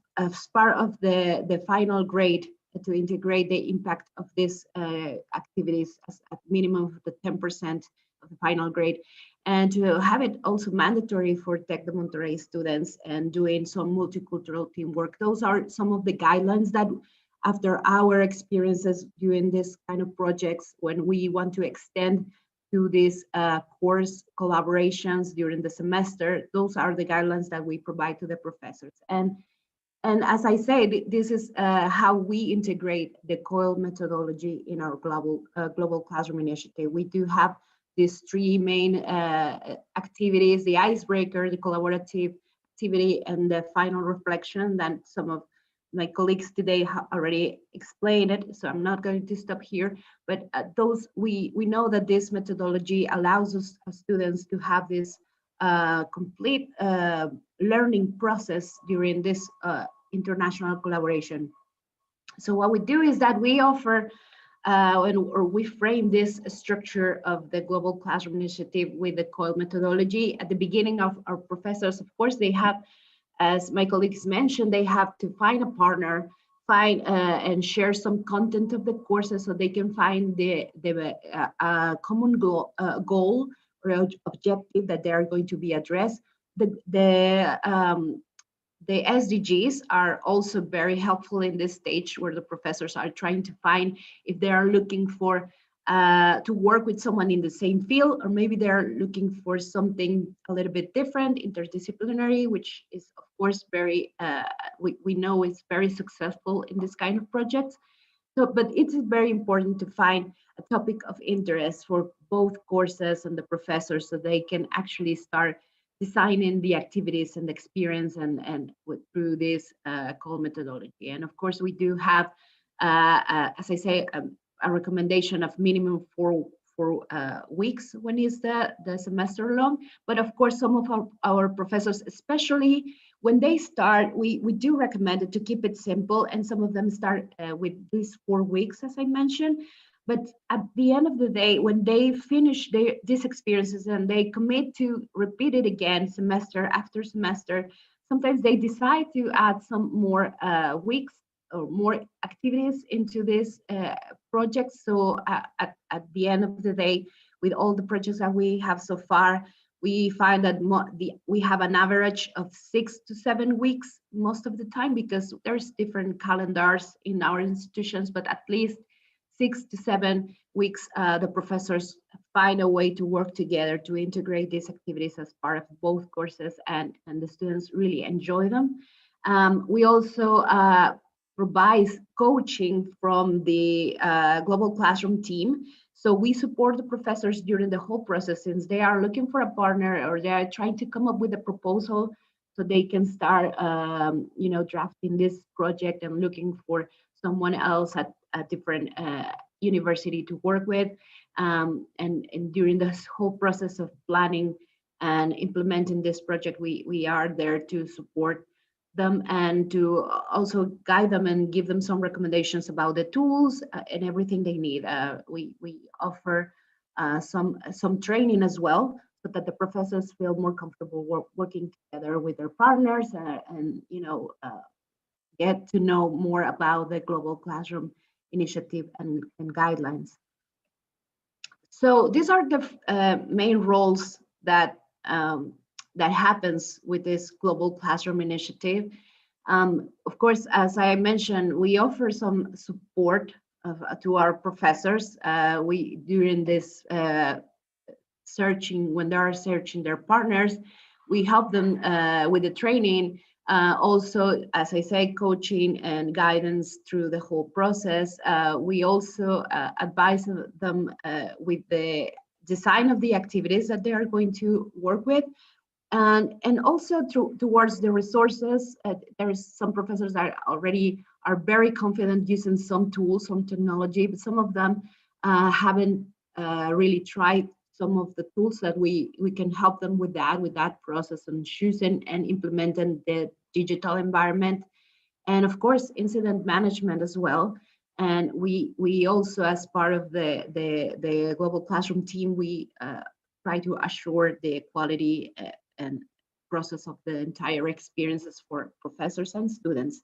part of the final grade, to integrate the impact of these activities as a minimum of the 10% of the final grade, and to have it also mandatory for Tec de Monterrey students and doing some multicultural teamwork. Those are some of the guidelines that, after our experiences doing this kind of projects, when we want to extend to these course collaborations during the semester, those are the guidelines that we provide to the professors. And as I say, this is how we integrate the Coil methodology in our global classroom initiative. We do have these 3 main activities: the icebreaker, the collaborative activity, and the final reflection. That some of my colleagues today have already explained it, so I'm not going to stop here. But those we know that this methodology allows us as students to have this complete learning process during this international collaboration. So what we do is that we offer or we frame this structure of the Global Classroom Initiative with the Coil methodology. At the beginning, of our professors, of course, they have, as my colleagues mentioned, they have to find a partner, find and share some content of the courses so they can find the common goal or objective that they are going to be addressed. The SDGs are also very helpful in this stage, where the professors are trying to find if they are looking for to work with someone in the same field, or maybe they're looking for something a little bit different, interdisciplinary, which is of course very, we know is very successful in this kind of projects. So, but it's very important to find a topic of interest for both courses and the professors, so they can actually start designing the activities and the experience and through this Coil methodology. And of course, we do have, as I say, a recommendation of minimum 4 weeks when is the semester long. But of course, some of our professors, especially when they start, we do recommend it to keep it simple, and some of them start with these 4 weeks, as I mentioned. But at the end of the day, when they finish these experiences and they commit to repeat it again semester after semester, sometimes they decide to add some more weeks or more activities into this project. So at the end of the day, with all the projects that we have so far, we find that we have an average of 6 to 7 weeks most of the time, because there's different calendars in our institutions, but at least 6 to 7 weeks, the professors find a way to work together to integrate these activities as part of both courses, and the students really enjoy them. We also provide coaching from the Global Classroom team. So we support the professors during the whole process, since they are looking for a partner or they are trying to come up with a proposal so they can start, drafting this project and looking for someone else at a different university to work with. And during this whole process of planning and implementing this project, we are there to support them and to also guide them and give them some recommendations about the tools and everything they need. We offer some training as well, so that the professors feel more comfortable working together with their partners and get to know more about the Global Classroom Initiative and guidelines. So these are the main roles that that happens with this Global Classroom Initiative. Of course, as I mentioned, we offer some support to our professors. During this searching, when they are searching their partners, we help them with the training. Also, as I say, coaching and guidance through the whole process. We also advise them with the design of the activities that they are going to work with. And also towards the resources. There is some professors that already are very confident using some tools, some technology, but some of them haven't really tried some of the tools that we can help them with that process and choosing and implementing the digital environment. And of course, incident management as well. And we also, as part of the Global Classroom team, we try to assure the quality and process of the entire experiences for professors and students.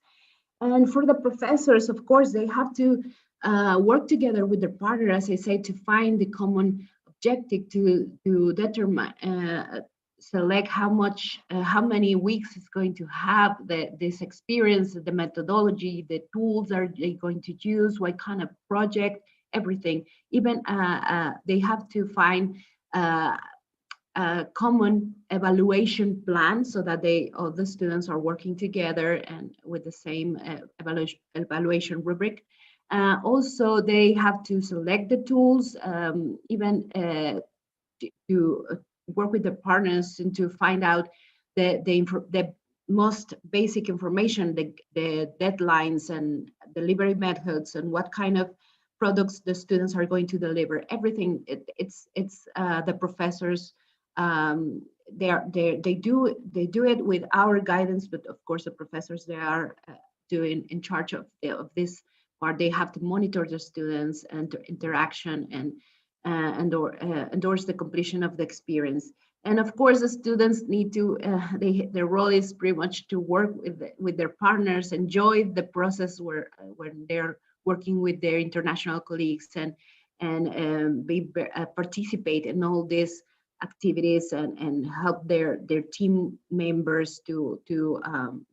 And for the professors, of course, they have to work together with their partner, as I say, to find the common objective to determine, select how many weeks is going to have this experience, the methodology, the tools are they going to use, what kind of project, everything. Even they have to find a common evaluation plan so that all the students are working together and with the same evaluation rubric. Also, they have to select the tools, even to work with the partners and to find out the most basic information, the deadlines and delivery methods and what kind of products the students are going to deliver. Everything, it's the professors. They do it with our guidance, but of course the professors, they are doing in charge of this part. They have to monitor the students and interaction and endorse the completion of the experience. And of course the students need to their role is pretty much to work with their partners, enjoy the process when they're working with their international colleagues and participate in all these activities and help their team members to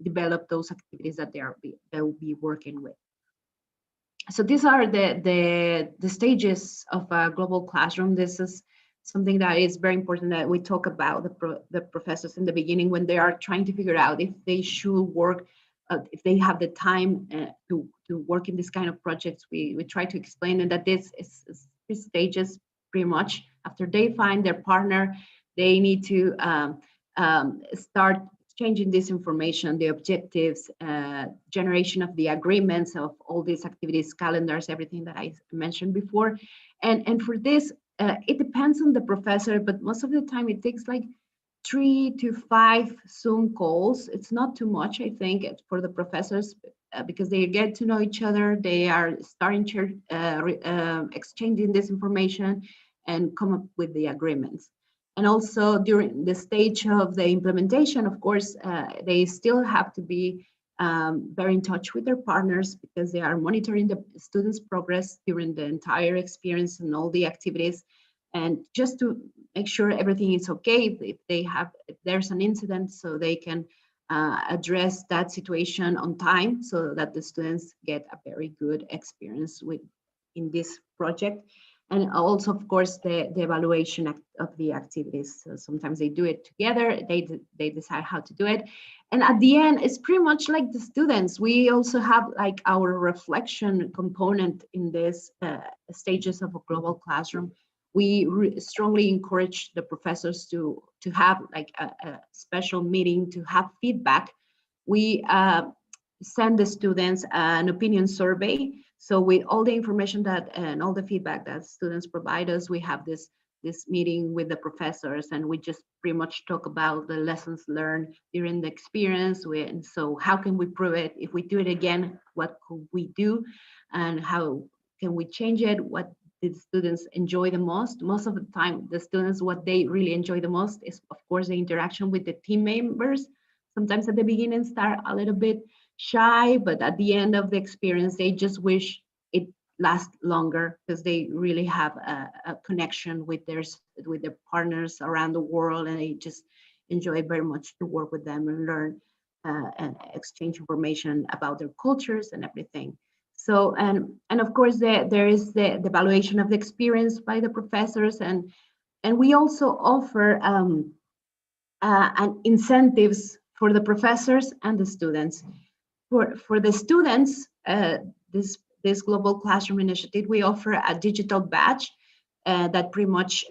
develop those activities that they'll be working with. So these are the stages of a global classroom. This is something that is very important that we talk about the professors in the beginning when they are trying to figure out if they should work, if they have the time to work in this kind of projects. We try to explain it that this is these stages pretty much. After they find their partner, they need to start exchanging this information, the objectives, generation of the agreements of all these activities, calendars, everything that I mentioned before. And for this, it depends on the professor, but most of the time it takes like 3 to 5 Zoom calls. It's not too much, I think, for the professors, because they get to know each other. They are starting to exchanging this information and come up with the agreements. And also during the stage of the implementation, of course, they still have to be very in touch with their partners because they are monitoring the students' progress during the entire experience and all the activities. And just to make sure everything is okay, if there's an incident, so they can address that situation on time so that the students get a very good experience in this project. And also, of course, the evaluation of the activities. So sometimes they do it together, they decide how to do it. And at the end, it's pretty much like the students. We also have like our reflection component in this stages of a global classroom. We strongly encourage the professors to have like a special meeting to have feedback. We send the students an opinion survey. So with all the information and all the feedback that students provide us, we have this meeting with the professors, and we just pretty much talk about the lessons learned during the experience. And so how can we prove it? If we do it again, what could we do? And how can we change it? What did students enjoy the most? Most of the time, the students, what they really enjoy the most is, of course, the interaction with the team members. Sometimes at the beginning start a little bit shy, but at the end of the experience, they just wish it lasts longer because they really have a connection with their partners around the world, and they just enjoy very much to work with them and learn and exchange information about their cultures and everything. So, and of course, there is the evaluation of the experience by the professors, and we also offer incentives for the professors and the students. For the students, this Global Classroom Initiative, we offer a digital badge that pretty much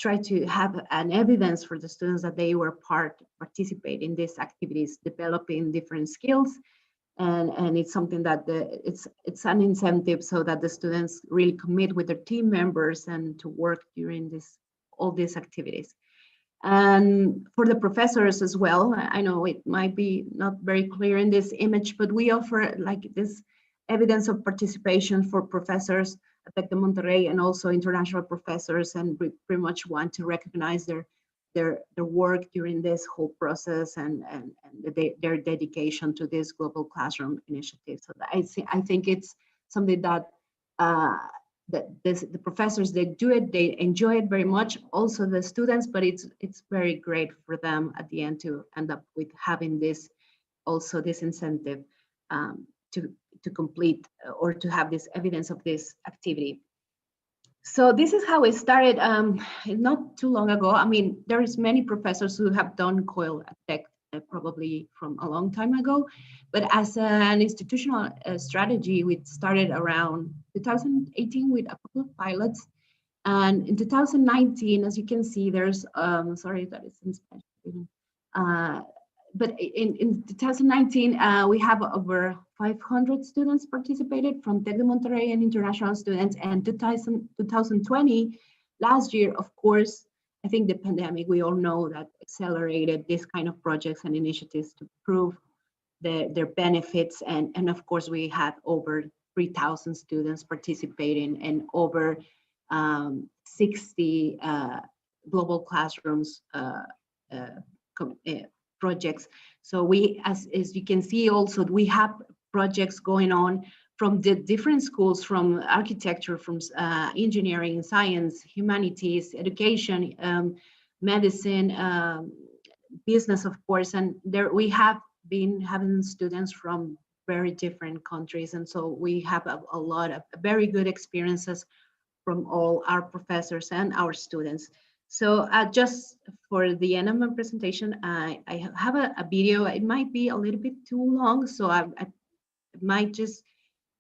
try to have an evidence for the students that they were participate in these activities, developing different skills, and it's something that it's an incentive so that the students really commit with their team members and to work during all these activities. And for the professors as well, I know it might be not very clear in this image, but we offer like this evidence of participation for professors at Tec de Monterrey and also international professors, and we pretty much want to recognize their work during this whole process and their dedication to this Global Classroom Initiative. So I think it's something that the professors, they do it, they enjoy it very much, also the students, but it's very great for them at the end to end up with having this incentive to complete or to have this evidence of this activity. So this is how it started not too long ago. I mean, there is many professors who have done COIL at Tec probably from a long time ago, but as an institutional strategy, we started around 2018 with a couple of pilots. And in 2019, as you can see, there's, sorry that it's in Spanish, but in 2019, we have over 500 students participated from Tec de Monterrey and international students. And 2020, last year, of course, I think the pandemic, we all know that accelerated this kind of projects and initiatives to prove their benefits. And of course, we had over 3,000 students participating and over 60 global classrooms projects. So we, as you can see also, we have projects going on from the different schools, from architecture, from engineering, science, humanities, education, medicine, business, of course. And there we have been having students from very different countries. And so we have a lot of very good experiences from all our professors and our students. So just for the end of my presentation, I have a video. It might be a little bit too long, so I might just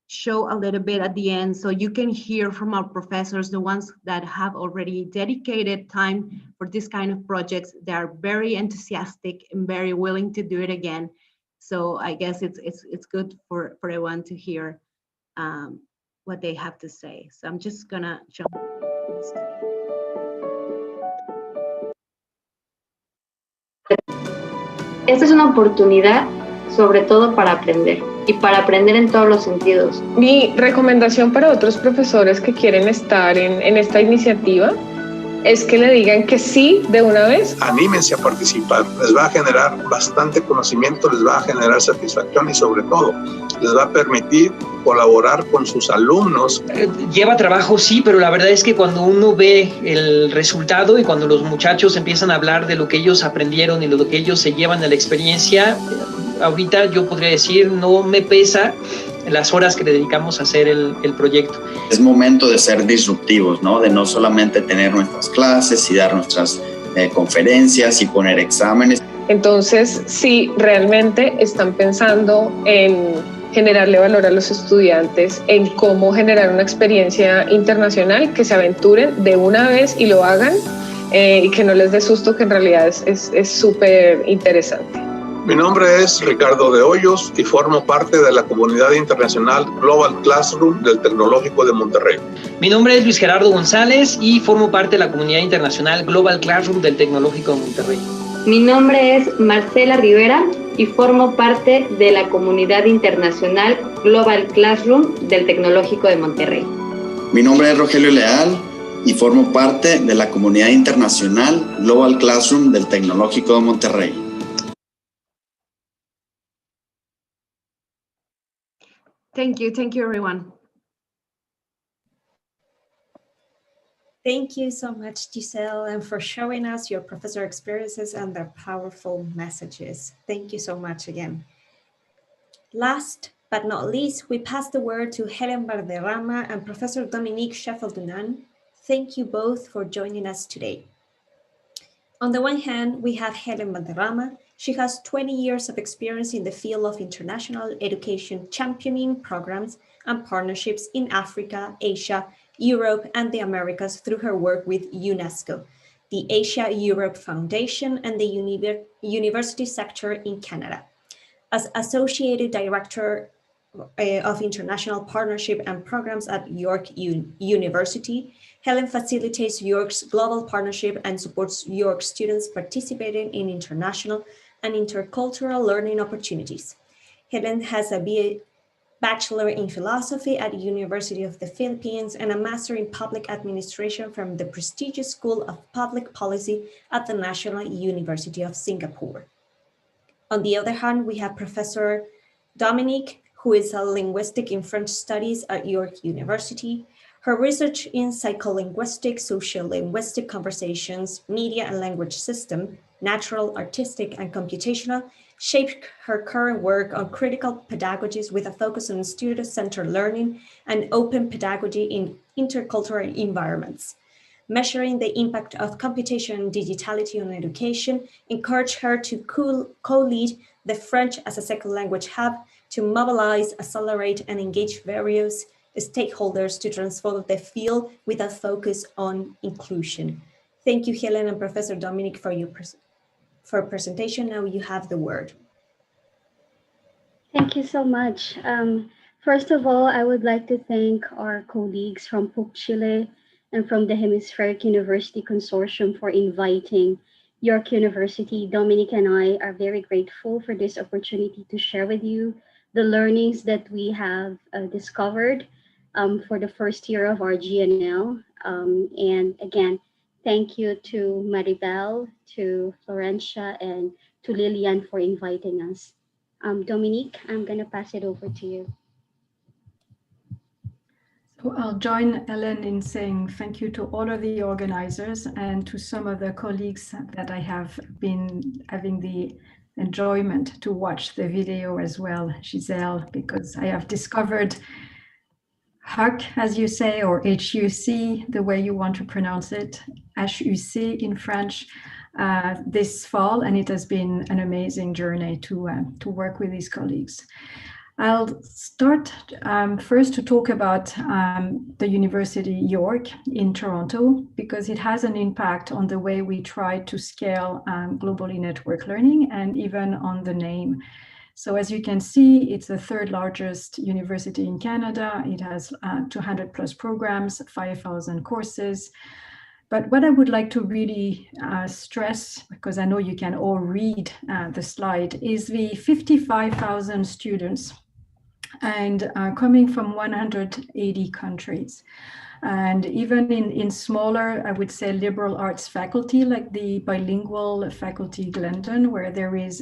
show a little bit at the end so you can hear from our professors, the ones that have already dedicated time for this kind of projects. They are very enthusiastic and very willing to do it again. So I guess it's good for everyone to hear what they have to say. So I'm just gonna jump. Esta es una oportunidad, sobre todo para aprender, y para aprender en todos los sentidos. Mi recomendación para otros profesores que quieren estar en esta iniciativa es que le digan que sí de una vez. Anímense a participar, les va a generar bastante conocimiento, les va a generar satisfacción y sobre todo les va a permitir colaborar con sus alumnos. Lleva trabajo, sí, pero la verdad es que cuando uno ve el resultado y cuando los muchachos empiezan a hablar de lo que ellos aprendieron y de lo que ellos se llevan de la experiencia, ahorita yo podría decir, no me pesa las horas que le dedicamos a hacer el proyecto. Es momento de ser disruptivos, ¿no? De no solamente tener nuestras clases y dar nuestras conferencias y poner exámenes. Entonces, si realmente están pensando en generarle valor a los estudiantes, en cómo generar una experiencia internacional, que se aventuren de una vez y lo hagan, y que no les dé susto, que en realidad es súper interesante. Mi nombre es Ricardo de Hoyos y formo parte de la comunidad internacional Global Classroom del Tecnológico de Monterrey. Mi nombre es Luis Gerardo González y formo parte de la comunidad internacional Global Classroom del Tecnológico de Monterrey. Mi nombre es Marcela Rivera y formo parte de la comunidad internacional Global Classroom del Tecnológico de Monterrey. Mi nombre es Rogelio Leal y formo parte de la comunidad internacional Global Classroom del Tecnológico de Monterrey. Thank you everyone. Thank you so much, Gisele, and for showing us your professor experiences and their powerful messages. Thank you so much again. Last but not least, we pass the word to Helen Valderrama and Professor Dominique Scheffel-Dunan. Thank you both for joining us today. On the one hand, we have Helen Valderrama. She has 20 years of experience in the field of international education championing programs and partnerships in Africa, Asia, Europe, and the Americas through her work with UNESCO, the Asia-Europe Foundation, and the university sector in Canada. As Associate Director of International Partnership and Programs at York University, Helen facilitates York's global partnership and supports York students participating in international and intercultural learning opportunities. Helen has a Bachelor in Philosophy at University of the Philippines and a Master in Public Administration from the prestigious School of Public Policy at the National University of Singapore. On the other hand, we have Professor Dominique, who is a linguistic in French studies at York University. Her research in psycholinguistics, sociolinguistic conversations, media and language system, natural, artistic, and computational shaped her current work on critical pedagogies with a focus on student-centered learning and open pedagogy in intercultural environments. Measuring the impact of computation and digitality on education encouraged her to co-lead the French as a Second Language Hub to mobilize, accelerate, and engage various stakeholders to transform the field with a focus on inclusion. Thank you, Helen and Professor Dominique, for your presentation. Now you have the word. Thank you so much. First of all, I would like to thank our colleagues from HUC Chile and from the Hemispheric University Consortium for inviting York University. Dominique and I are very grateful for this opportunity to share with you the learnings that we have discovered for the first year of our GNL. And again, thank you to Maribel, to Florencia, and to Lillian for inviting us. Dominique, I'm going to pass it over to you. So I'll join Ellen in saying thank you to all of the organizers and to some of the colleagues that I have been having the enjoyment to watch the video as well, Gisele, because I have discovered HUC, as you say, or HUC, the way you want to pronounce it, HUC in French, this fall, and it has been an amazing journey to work with these colleagues. I'll start first to talk about the University York in Toronto, because it has an impact on the way we try to scale globally network learning and even on the name. So as you can see, it's the third largest university in Canada. It has 200 plus programs, 5,000 courses. But what I would like to really stress, because I know you can all read the slide, is the 55,000 students and coming from 180 countries. And even in smaller, I would say, liberal arts faculty, like the bilingual faculty Glendon, where there is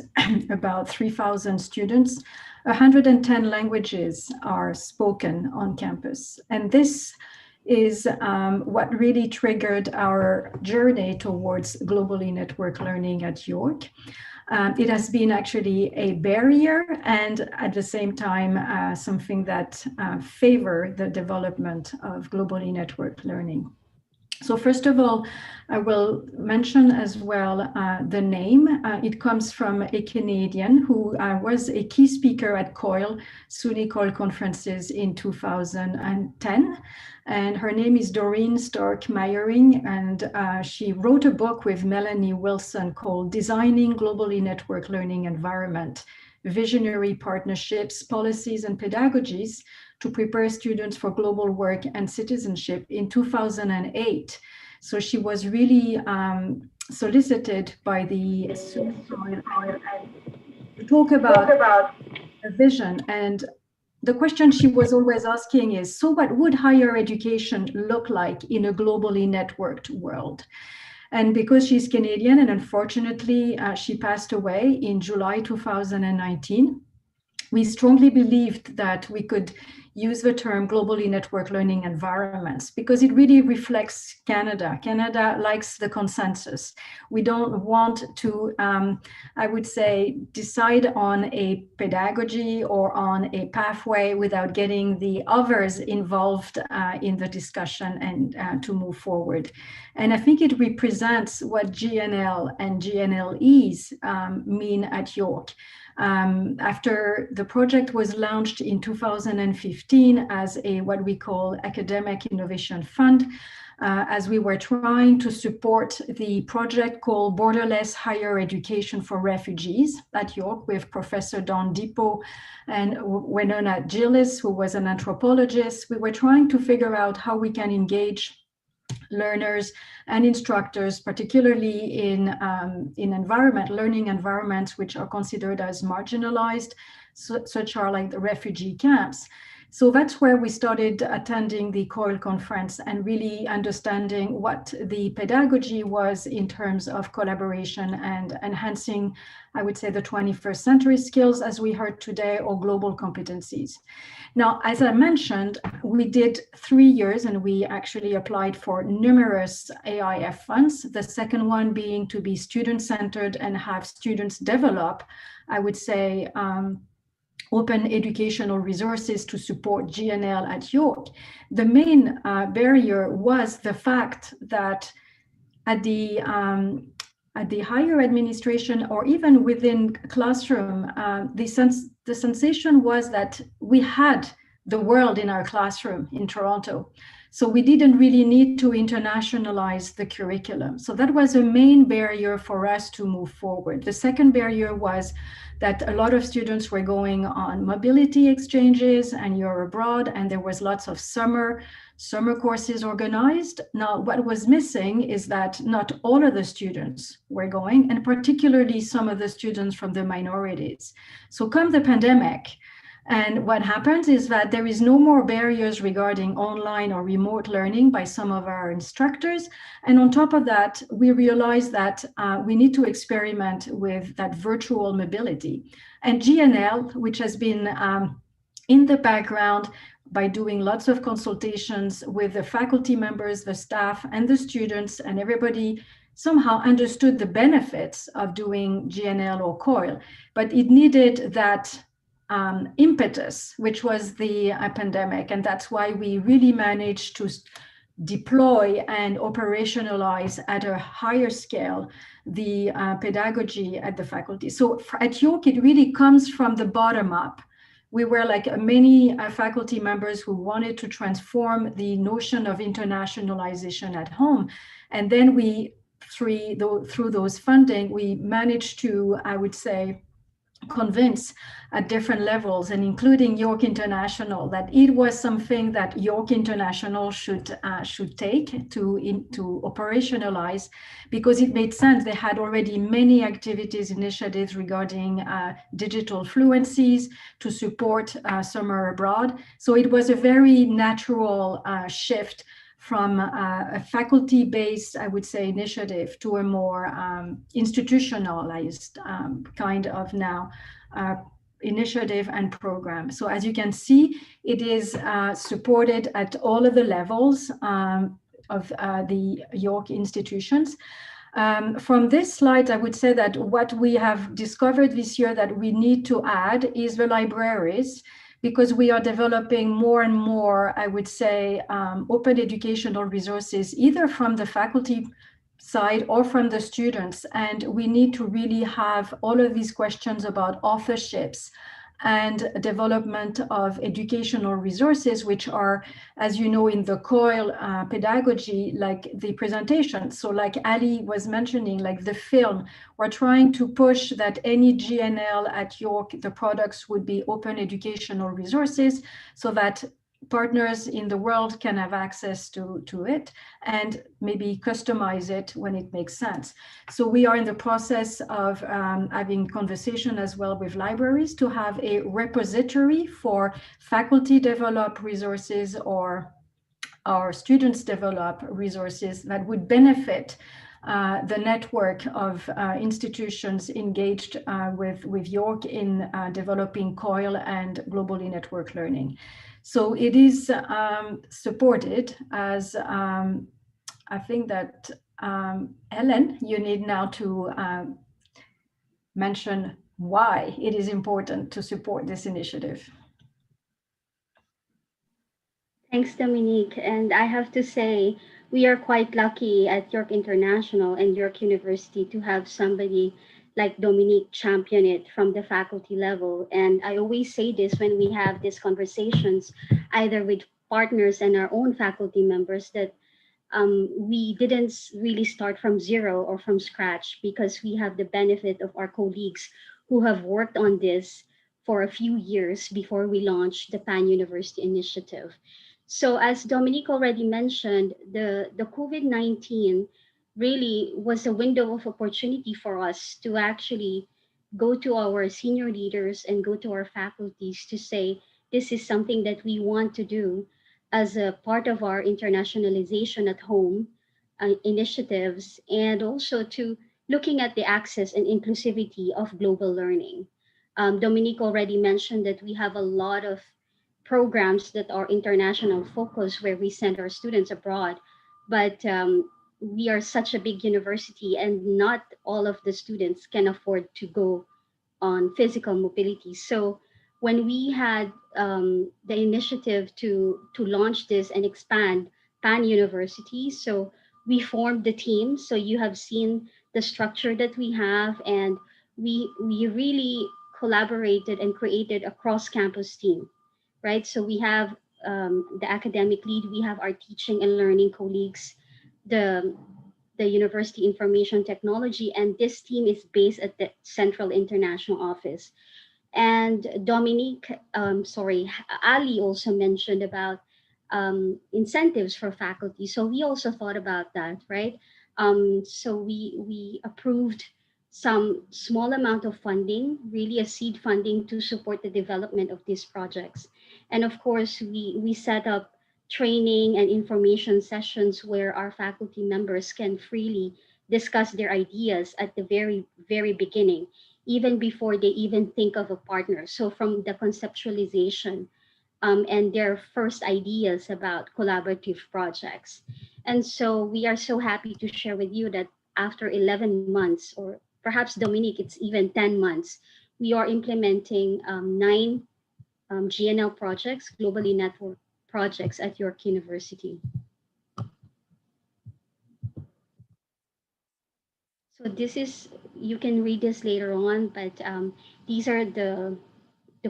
about 3,000 students, 110 languages are spoken on campus. And this is what really triggered our journey towards globally network learning at York. It has been actually a barrier and at the same time something that favor the development of globally networked learning. So first of all, I will mention as well the name. It comes from a Canadian who was a key speaker at Coil, SUNY Coil conferences in 2010. And her name is Doreen Stark-Meyering, and she wrote a book with Melanie Wilson called Designing Globally Networked Learning Environment, Visionary Partnerships, Policies and Pedagogies to Prepare Students for Global Work and Citizenship in 2008. So she was really solicited by the to talk about a vision. And the question she was always asking is, so what would higher education look like in a globally networked world? And because she's Canadian, and unfortunately she passed away in July 2019, we strongly believed that we could use the term globally networked learning environments because it really reflects Canada. Canada likes the consensus. We don't want to, I would say, decide on a pedagogy or on a pathway without getting the others involved in the discussion and to move forward. And I think it represents what GNL and GNLEs mean at York. After the project was launched in 2015 as a what we call Academic Innovation Fund, as we were trying to support the project called Borderless Higher Education for Refugees at York with Professor Don Depot and Winona Gillis, who was an anthropologist. We were trying to figure out how we can engage learners and instructors, particularly in learning environments which are considered as marginalized, such are like the refugee camps. So that's where we started attending the COIL conference and really understanding what the pedagogy was in terms of collaboration and enhancing, I would say, the 21st century skills, as we heard today, or global competencies. Now, as I mentioned, we did 3 years and we actually applied for numerous AIF funds, the second one being to be student-centered and have students develop, I would say, open educational resources to support GNL at York. The main barrier was the fact that at the higher administration or even within classroom, the sensation was that we had the world in our classroom in Toronto. So we didn't really need to internationalize the curriculum. So that was a main barrier for us to move forward. The second barrier was that a lot of students were going on mobility exchanges and you're abroad, and there was lots of summer courses organized. Now, what was missing is that not all of the students were going, and particularly some of the students from the minorities. So come the pandemic, and what happens is that there is no more barriers regarding online or remote learning by some of our instructors. And on top of that, we realized that we need to experiment with that virtual mobility. And GNL, which has been in the background by doing lots of consultations with the faculty members, the staff, and the students, and everybody somehow understood the benefits of doing GNL or COIL, but it needed that impetus, which was the pandemic. And that's why we really managed to deploy and operationalize at a higher scale the pedagogy at the faculty. So at York, it really comes from the bottom up. We were like many faculty members who wanted to transform the notion of internationalization at home. And then we, through those funding, we managed to, I would say, convince at different levels, and including York International, that it was something that York International should take to operationalize, because it made sense. They had already many activities, initiatives regarding digital fluencies to support summer abroad. So it was a very natural shift from a faculty-based, I would say, initiative to a more institutionalized kind of now initiative and program. So as you can see, it is supported at all of the levels of the York institutions. From this slide, I would say that what we have discovered this year that we need to add is the libraries, because we are developing more and more, I would say, open educational resources, either from the faculty side or from the students. And we need to really have all of these questions about authorships and development of educational resources, which are, as you know, in the COIL pedagogy, like the presentation. So like Ali was mentioning, like the film, we're trying to push that any GNL at York, the products would be open educational resources so that partners in the world can have access to it and maybe customize it when it makes sense. So we are in the process of having conversation as well with libraries to have a repository for faculty develop resources or our students develop resources that would benefit the network of institutions engaged with York in developing COIL and globally network learning. So it is supported as, I think that, Ellen, you need now to mention why it is important to support this initiative. Thanks, Dominique. And I have to say, we are quite lucky at York International and York University to have somebody like Dominique champion it from the faculty level. And I always say this when we have these conversations, either with partners and our own faculty members, that we didn't really start from zero or from scratch, because we have the benefit of our colleagues who have worked on this for a few years before we launched the Pan University Initiative. So as Dominique already mentioned, the COVID-19 really was a window of opportunity for us to actually go to our senior leaders and go to our faculties to say, this is something that we want to do as a part of our internationalization at home initiatives, and also to looking at the access and inclusivity of global learning. Dominique already mentioned that we have a lot of programs that are international focus where we send our students abroad, but we are such a big university and not all of the students can afford to go on physical mobility. So when we had the initiative to launch this and expand Pan University, so we formed the team. So you have seen the structure that we have, and we really collaborated and created a cross-campus team, right? So we have the academic lead, we have our teaching and learning colleagues, the University Information Technology, and this team is based at the Central International Office. And Dominique, Ali also mentioned about incentives for faculty. So we also thought about that, right? So we approved some small amount of funding, really a seed funding to support the development of these projects. And of course, we set up training and information sessions where our faculty members can freely discuss their ideas at the very, very beginning, even before they even think of a partner. So from the conceptualization and their first ideas about collaborative projects. And so we are so happy to share with you that after 11 months, or perhaps Dominique, it's even 10 months, we are implementing 9 GNL projects, globally networked projects at York University. So this is, you can read this later on, but these are the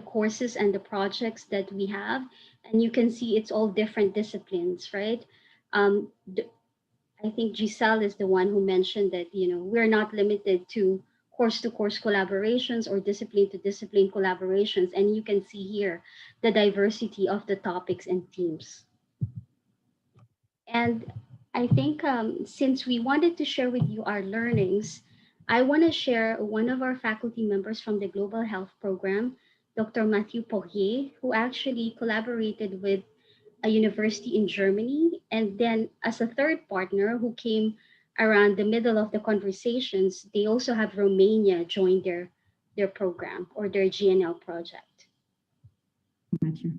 courses and the projects that we have. And you can see it's all different disciplines, right? I think Gisele is the one who mentioned that, we're not limited to course-to-course collaborations or discipline-to-discipline collaborations. And you can see here the diversity of the topics and themes. And I think since we wanted to share with you our learnings, I want to share one of our faculty members from the Global Health Program, Dr. Matthew Poirier, who actually collaborated with a university in Germany. And then as a third partner who came around the middle of the conversations, they also have Romania join their program or their GNL project. Matthew.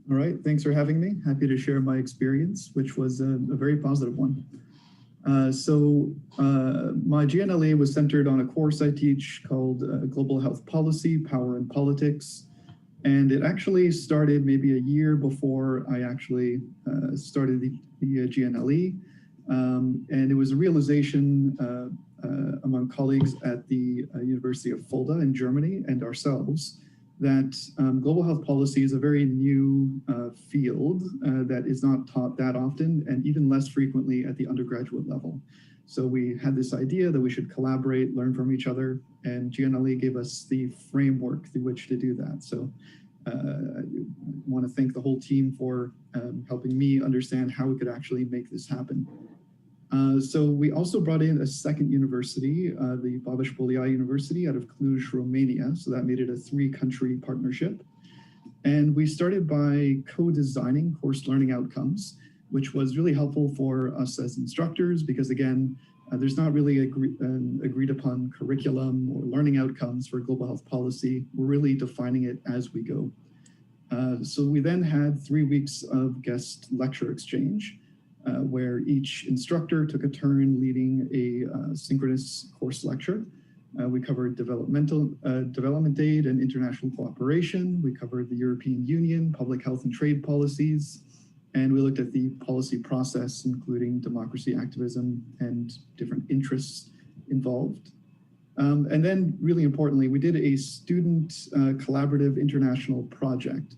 All right, thanks for having me. Happy to share my experience, which was a very positive one. My GNLA was centered on a course I teach called Global Health Policy, Power and Politics. And it actually started maybe a year before I actually started the GNLE. And it was a realization among colleagues at the University of Fulda in Germany and ourselves that global health policy is a very new field that is not taught that often and even less frequently at the undergraduate level. So we had this idea that we should collaborate, learn from each other, and GNLE gave us the framework through which to do that. So I want to thank the whole team for helping me understand how we could actually make this happen. So we also brought in a second university, the Babeș-Bolyai University out of Cluj, Romania. So that made it a 3-country partnership. And we started by co-designing course learning outcomes which was really helpful for us as instructors because, again, there's not really agreed upon curriculum or learning outcomes for global health policy. We're really defining it as we go. So we then had 3 weeks of guest lecture exchange, where each instructor took a turn leading a synchronous course lecture. We covered development aid and international cooperation. We covered the European Union, public health and trade policies, and we looked at the policy process, including democracy activism and different interests involved. And then really importantly, we did a student collaborative international project.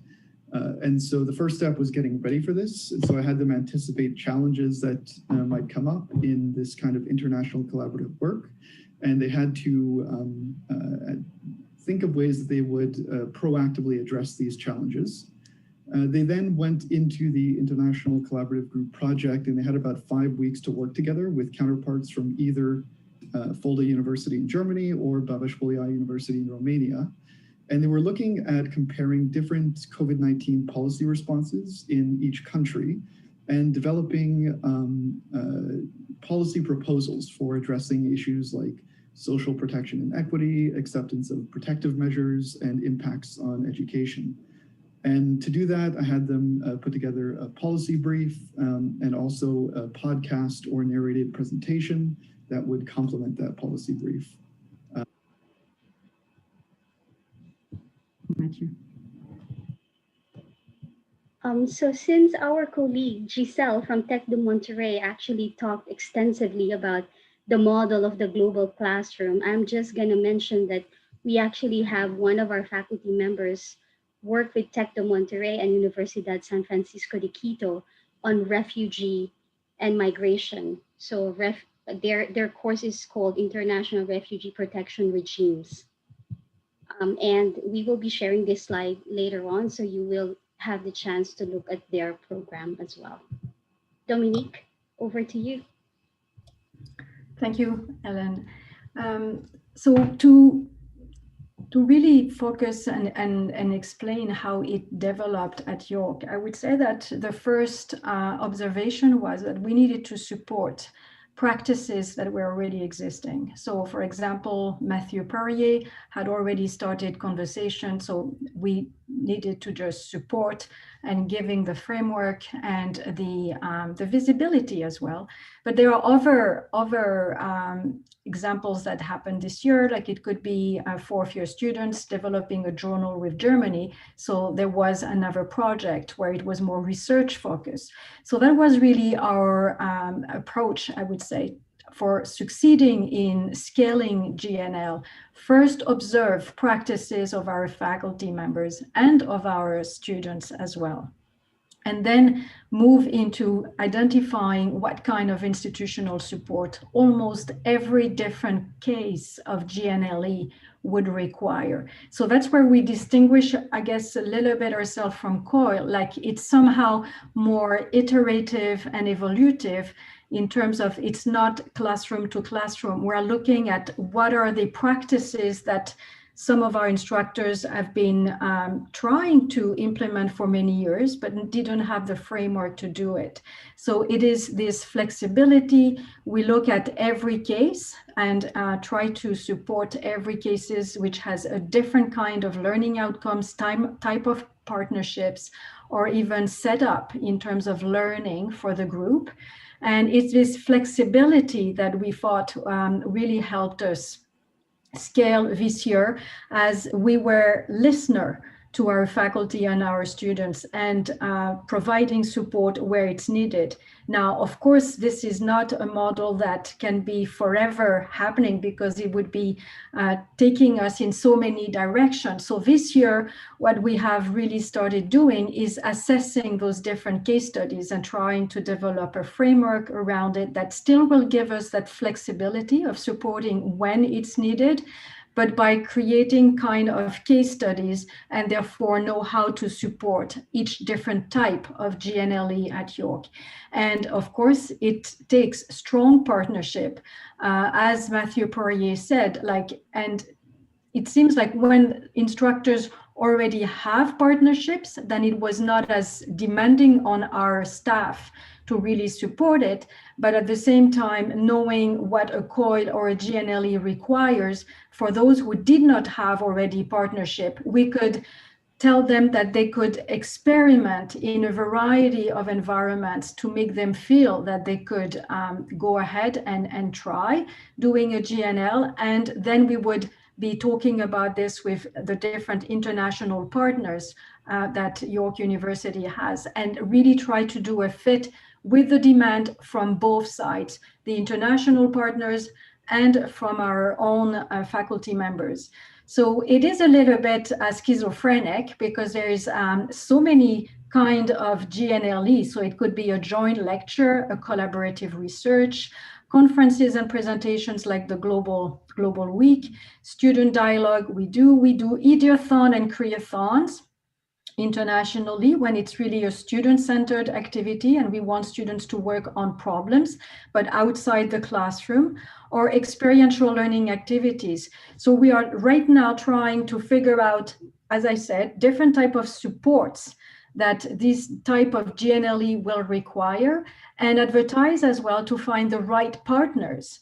And so the first step was getting ready for this. And so I had them anticipate challenges that might come up in this kind of international collaborative work. And they had to think of ways that they would proactively address these challenges. They then went into the International Collaborative Group project, and they had about 5 weeks to work together with counterparts from either Fulda University in Germany or Babeș-Bolyai University in Romania. And they were looking at comparing different COVID-19 policy responses in each country and developing policy proposals for addressing issues like social protection and equity, acceptance of protective measures, and impacts on education. And to do that, I had them put together a policy brief and also a podcast or narrated presentation that would complement that policy brief. Matthew. So since our colleague Gisele from Tec de Monterrey actually talked extensively about the model of the global classroom, I'm just going to mention that we actually have one of our faculty members work with Tec de Monterrey and Universidad San Francisco de Quito on refugee and migration. So their course is called International Refugee Protection Regimes. And we will be sharing this slide later on, so you will have the chance to look at their program as well. Dominique, over to you. Thank you, Ellen. So to really focus and explain how it developed at York, I would say that the first observation was that we needed to support practices that were already existing. So for example, Mathieu Perrier had already started conversation, so we needed to just support and giving the framework and the visibility as well. But there are other examples that happened this year, like it could be fourth-year students developing a journal with Germany. So there was another project where it was more research focused. So that was really our approach, I would say, for succeeding in scaling GNL. First, observe practices of our faculty members and of our students as well. And then move into identifying what kind of institutional support almost every different case of GNLE would require. So that's where we distinguish, I guess, a little bit ourselves from COIL, like it's somehow more iterative and evolutive in terms of it's not classroom to classroom. We're looking at what are the practices that some of our instructors have been trying to implement for many years, but didn't have the framework to do it. So it is this flexibility. We look at every case and try to support every cases which has a different kind of learning outcomes, type of partnerships, or even setup in terms of learning for the group. And it's this flexibility that we thought really helped us scale this year, as we were listener to our faculty and our students and providing support where it's needed. Now, of course, this is not a model that can be forever happening because it would be taking us in so many directions. So this year, what we have really started doing is assessing those different case studies and trying to develop a framework around it that still will give us that flexibility of supporting when it's needed, but by creating kind of case studies and therefore know how to support each different type of GNLE at York. And of course, it takes strong partnership, as Mathieu Perrier said, and it seems like when instructors already have partnerships, then it was not as demanding on our staff to really support it, but at the same time knowing what a COIL or a GNLE requires. For those who did not have already partnership, we could tell them that they could experiment in a variety of environments to make them feel that they could go ahead and try doing a GNL. And then we would be talking about this with the different international partners that York University has, and really try to do a fit with the demand from both sides, the international partners and from our own faculty members. So it is a little bit schizophrenic because there is so many kind of GNLE. So it could be a joint lecture, a collaborative research, conferences and presentations like the Global Week, student dialogue. We do ideathon and creathons internationally when it's really a student-centered activity and we want students to work on problems, but outside the classroom, or experiential learning activities. So we are right now trying to figure out, as I said, different type of supports that this type of GNLE will require, and advertise as well to find the right partners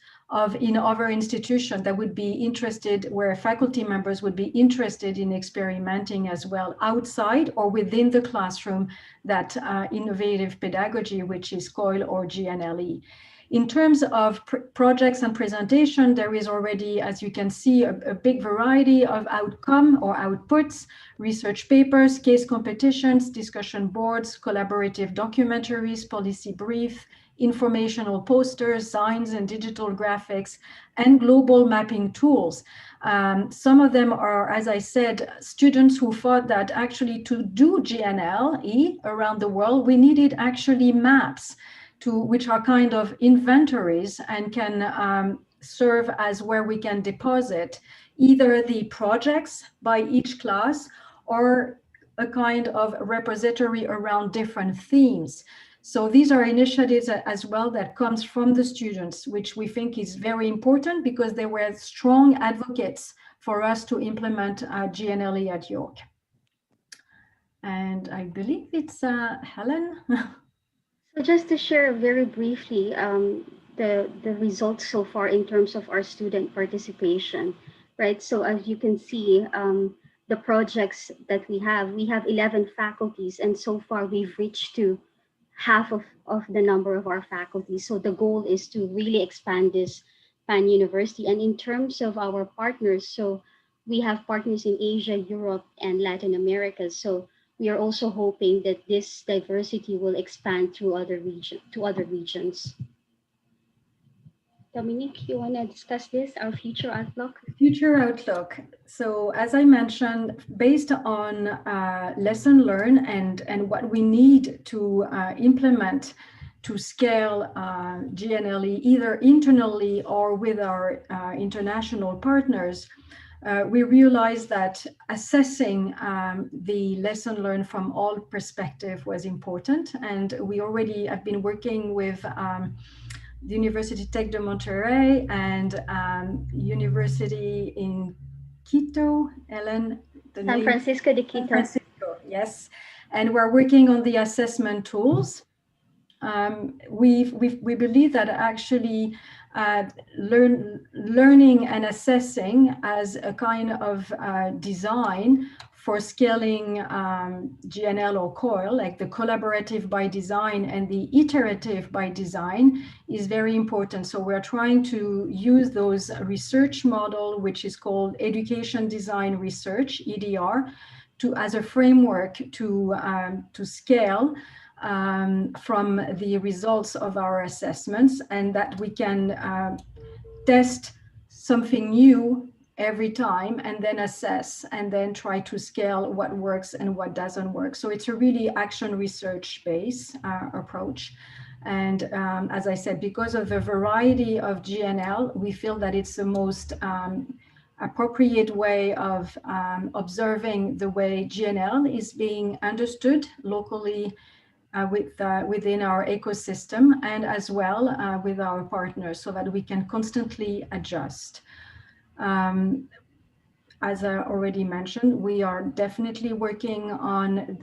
in other institutions that would be interested, where faculty members would be interested in experimenting as well outside or within the classroom, that innovative pedagogy, which is COIL or GNLE. In terms of projects and presentation, there is already, as you can see, a big variety of outcome or outputs, research papers, case competitions, discussion boards, collaborative documentaries, policy brief, informational posters, signs and digital graphics, and global mapping tools. Some of them are, as I said, students who thought that actually to do GNLE around the world, we needed actually maps, which are kind of inventories and can serve as where we can deposit either the projects by each class or a kind of repository around different themes. So these are initiatives as well that comes from the students, which we think is very important because they were strong advocates for us to implement GNLE at York. And I believe it's Helen. So just to share very briefly the results so far in terms of our student participation, right? So as you can see, the projects that we have 11 faculties, and so far we've reached to half of the number of our faculty. So the goal is to really expand this pan-university. And in terms of our partners, so we have partners in Asia, Europe, and Latin America. So we are also hoping that this diversity will expand to other regions. Dominique, you want to discuss this, our future outlook? Future outlook. So as I mentioned, based on lesson learned and what we need to implement to scale GNLE either internally or with our international partners, we realized that assessing the lesson learned from all perspectives was important. And we already have been working with the University Tech de Monterrey and University in Quito, Ellen. San Francisco de Quito. San Francisco, yes. And we're working on the assessment tools. We believe that actually learning and assessing as a kind of design for scaling GNL or COIL, like the collaborative by design and the iterative by design, is very important. So we're trying to use those research model, which is called Education Design Research, EDR, as a framework to scale from the results of our assessments, and that we can test something new every time and then assess and then try to scale what works and what doesn't work. So it's a really action research based approach. And as I said, because of the variety of GNL, we feel that it's the most appropriate way of observing the way GNL is being understood locally within our ecosystem, and as well with our partners, so that we can constantly adjust. As I already mentioned, we are definitely working on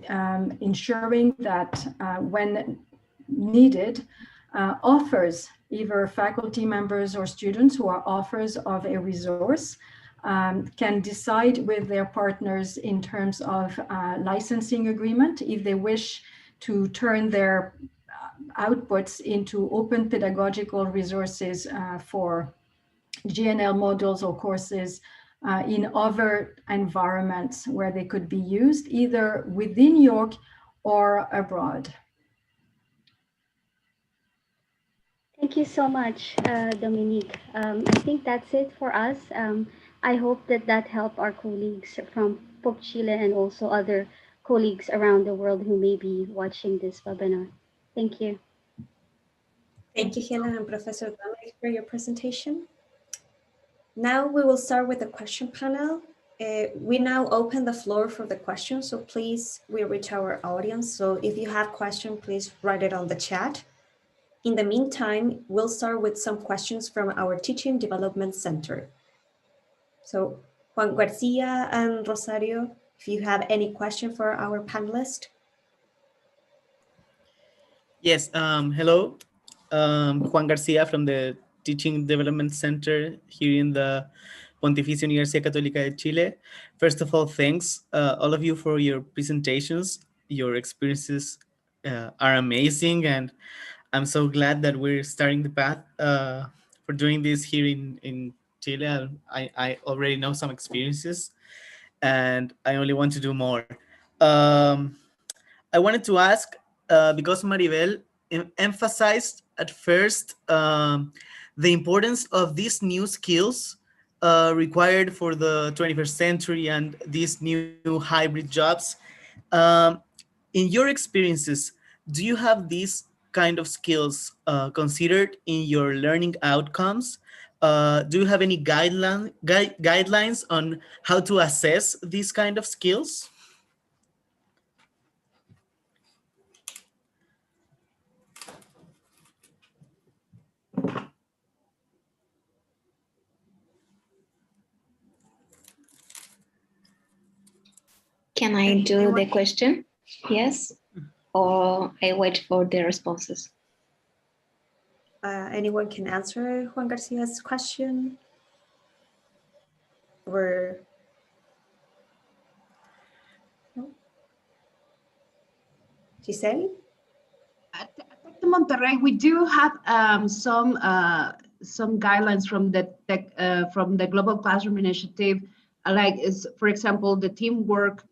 ensuring that when needed, authors, either faculty members or students who are authors of a resource, can decide with their partners in terms of licensing agreement if they wish to turn their outputs into open pedagogical resources for GNL modules or courses in other environments where they could be used either within York or abroad. Thank you so much, Dominique. I think that's it for us. I hope that helped our colleagues from PUC Chile and also other colleagues around the world who may be watching this webinar. Thank you. Thank you, Helen and Professor Dominic, for your presentation. Now we will start with the question panel. We now open the floor for the questions, so please, we reach our audience. So if you have questions, please write it on the chat. In the meantime, we'll start with some questions from our Teaching Development Center. So Juan Garcia and Rosario, if you have any question for our panelist. Yes, hello. Juan Garcia from the Teaching Development Center here in the Pontificia Universidad Católica de Chile. First of all, thanks all of you for your presentations. Your experiences are amazing, and I'm so glad that we're starting the path for doing this here in Chile. I already know some experiences, and I only want to do more. I wanted to ask, because Maribel emphasized at first the importance of these new skills required for the 21st century and these new hybrid jobs. In your experiences, do you have these kind of skills considered in your learning outcomes? Do you have any guidelines on how to assess these kind of skills? Can I do the question? Yes, or I wait for the responses? Anyone can answer Juan Garcia's question? Or no? Gisele? At Monterrey, we do have some guidelines from the Global Classroom Initiative, for example, the teamwork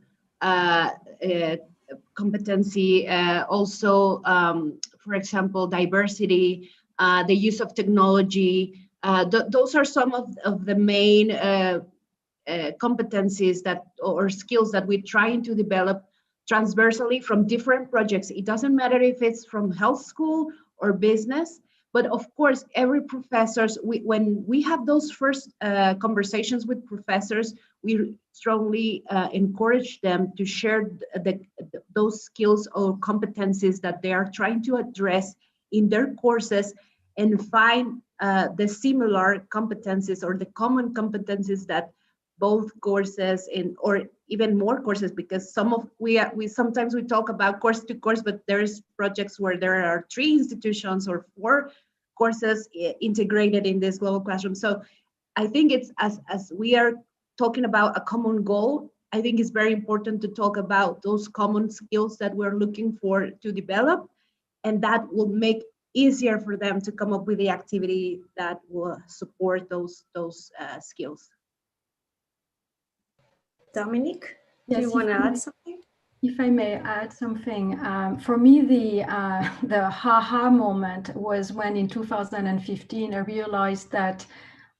competency, also, for example, diversity, the use of technology. Those are some of the main competencies or skills that we're trying to develop transversally from different projects. It doesn't matter if it's from health school or business, but of course, every professors, when we have those first conversations with professors, we strongly encourage them to share those skills or competencies that they are trying to address in their courses and find the similar competencies or the common competencies that both courses or even more courses, because sometimes we talk about course to course, but there's projects where there are 3 institutions or 4 courses integrated in this global classroom. So I think it's as we are talking about a common goal, I think it's very important to talk about those common skills that we're looking for to develop, and that will make easier for them to come up with the activity that will support those skills. Dominic, yes, do you want to add something? If I may add something, for me, the ha-ha moment was when in 2015, I realized that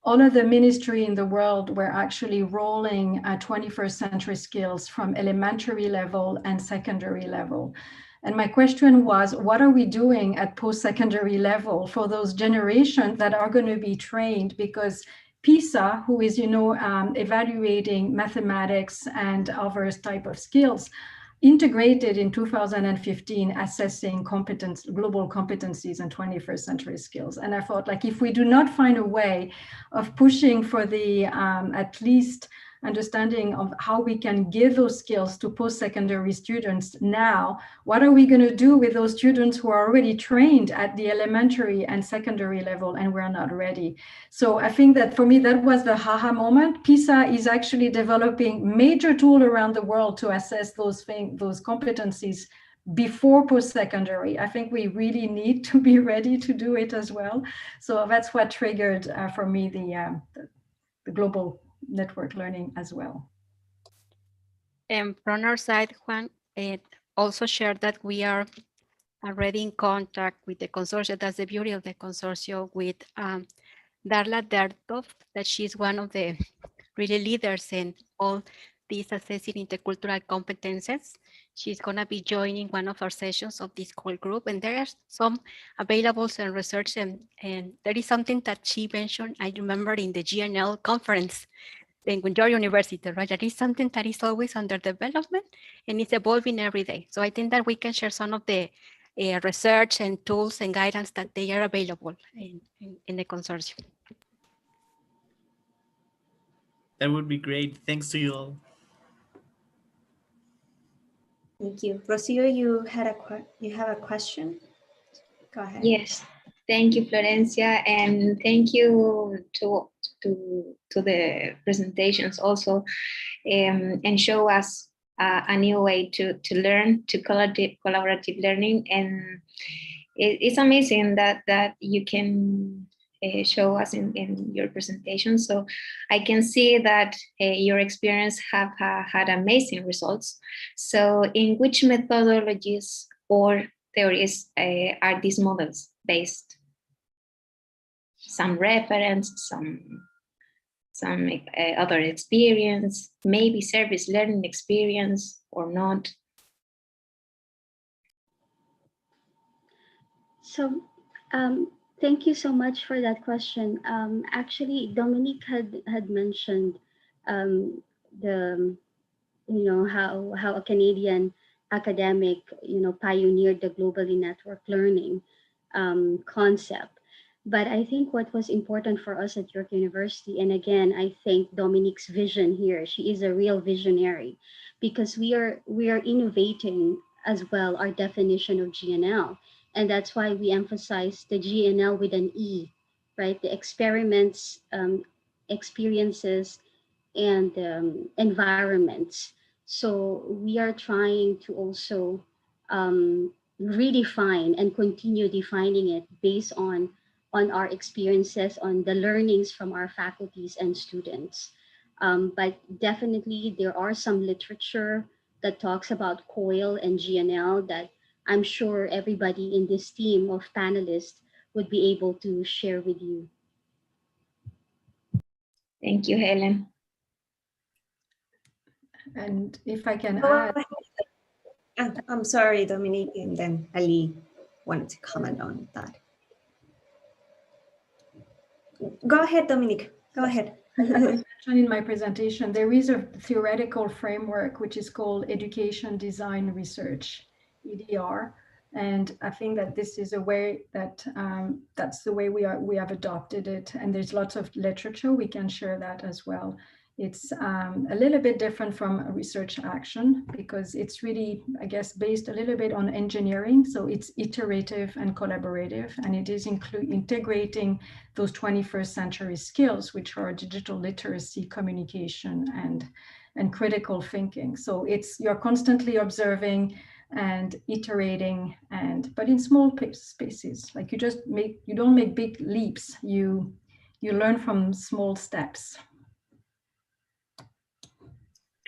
all of the ministry in the world were actually rolling 21st century skills from elementary level and secondary level. And my question was, what are we doing at post-secondary level for those generations that are going to be trained? Because PISA, who is, evaluating mathematics and other type of skills, integrated in 2015 assessing global competencies and 21st century skills. And I thought, if we do not find a way of pushing for the at least understanding of how we can give those skills to post-secondary students now. What are we going to do with those students who are already trained at the elementary and secondary level and we're not ready? So I think that for me, that was the haha moment. PISA is actually developing major tool around the world to assess those competencies before post-secondary. I think we really need to be ready to do it as well. So that's what triggered for me the global network learning as well. And from our side, Juan also shared that we are already in contact with the consortium. That's the beauty of the consortium with Darla Dertov, that she's one of the really leaders in all these assessing intercultural competences. She's going to be joining one of our sessions of this COIL group, and there are some available and research, and there is something that she mentioned, I remember in the GNL conference in your university, right? That is something that is always under development and it's evolving every day. So I think that we can share some of the research and tools and guidance that they are available in the consortium. That would be great. Thanks to you all. Thank you. Rocio, you have a question? Go ahead. Yes, thank you, Florencia, and thank you to the presentations also, and show us a new way to learn, to collaborative learning, and it's amazing that you can show us in your presentation. So I can see that your experience have had amazing results. So in which methodologies or theories are these models based? Some reference, some other experience, maybe service learning experience or not? So thank you so much for that question. Actually, Dominique had mentioned how a Canadian academic pioneered the globally networked learning concept. But I think what was important for us at York University, and again, I think Dominique's vision here, she is a real visionary, because we are innovating as well our definition of GNL. And that's why we emphasize the GNL with an E, right? The experiments, experiences, and environments. So we are trying to also redefine and continue defining it based on our experiences, on the learnings from our faculties and students. But definitely there are some literature that talks about COIL and GNL that I'm sure everybody in this team of panelists would be able to share with you. Thank you, Helen. And if I can add. I'm sorry, Dominique, and then Ali wanted to comment on that. Go ahead, Dominique. Go ahead. As I mentioned in my presentation, there is a theoretical framework which is called Education Design Research, EDR, and I think that this is a way that that's the way we have adopted it. And there's lots of literature. We can share that as well. It's a little bit different from a research action because it's really, I guess, based a little bit on engineering. So it's iterative and collaborative, and it is integrating those 21st century skills, which are digital literacy, communication, and critical thinking. So you're constantly observing and iterating, but in small spaces. Like you don't make big leaps. You learn from small steps.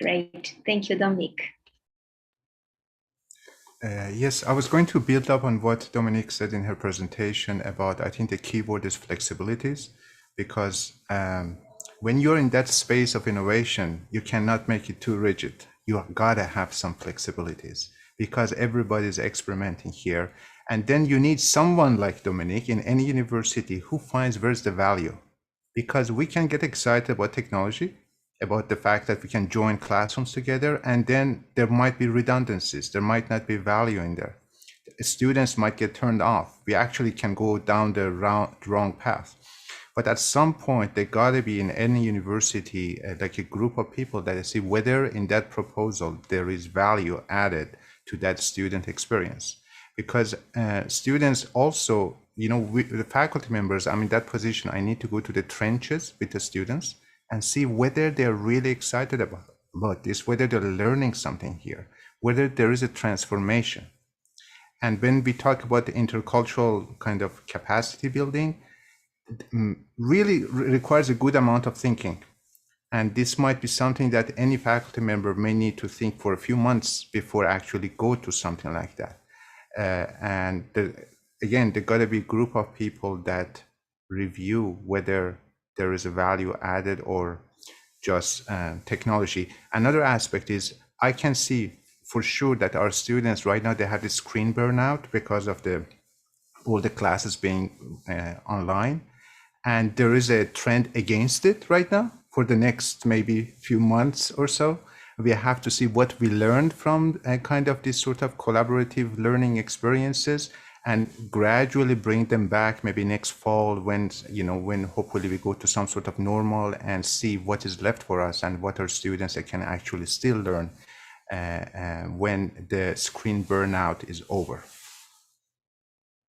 Great, thank you, Dominique. Yes, I was going to build up on what Dominique said in her presentation about, I think the key word is flexibilities, because when you're in that space of innovation, you cannot make it too rigid. You gotta have some flexibilities because everybody's experimenting here. And then you need someone like Dominique in any university who finds where's the value, because we can get excited about technology, about the fact that we can join classrooms together, and then there might be redundancies. There might not be value in there. Students might get turned off. We actually can go down the wrong path. But at some point, there gotta be in any university, like a group of people that see whether in that proposal there is value added to that student experience. Because students also, the faculty members, I'm in that position, I need to go to the trenches with the students and see whether they're really excited about this, whether they're learning something here, whether there is a transformation. And when we talk about the intercultural kind of capacity building, really requires a good amount of thinking. And this might be something that any faculty member may need to think for a few months before actually go to something like that. Again, there got to be a group of people that review whether there is a value added or just technology. Another aspect is I can see for sure that our students right now, they have the screen burnout because of all the classes being online. And there is a trend against it right now for the next maybe few months or so. We have to see what we learned from kind of this sort of collaborative learning experiences and gradually bring them back maybe next fall when hopefully we go to some sort of normal and see what is left for us and what our students can actually still learn when the screen burnout is over.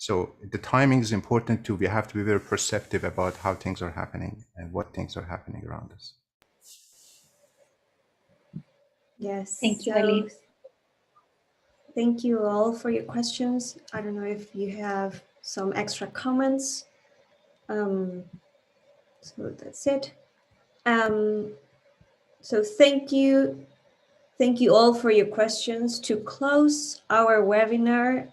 So the timing is important too. We have to be very perceptive about how things are happening and what things are happening around us. Yes. Thank you, Ali. Thank you all for your questions. I don't know if you have some extra comments. So that's it. So thank you. Thank you all for your questions. To close our webinar,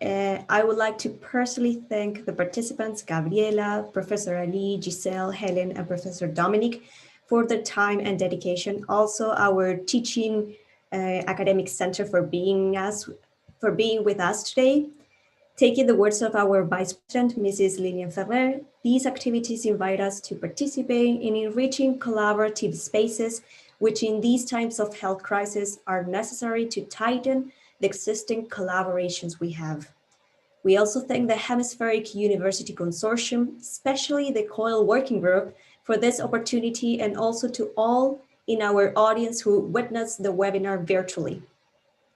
I would like to personally thank the participants, Gabriela, Professor Ali, Gisele, Helen, and Professor Dominic for their time and dedication. Also our teaching academic center for being with us today. Taking the words of our Vice President, Mrs. Lilian Ferrer, these activities invite us to participate in enriching collaborative spaces which in these times of health crisis are necessary to tighten the existing collaborations we have. We also thank the Hemispheric University Consortium, especially the COIL Working Group, for this opportunity, and also to all in our audience who witnessed the webinar virtually.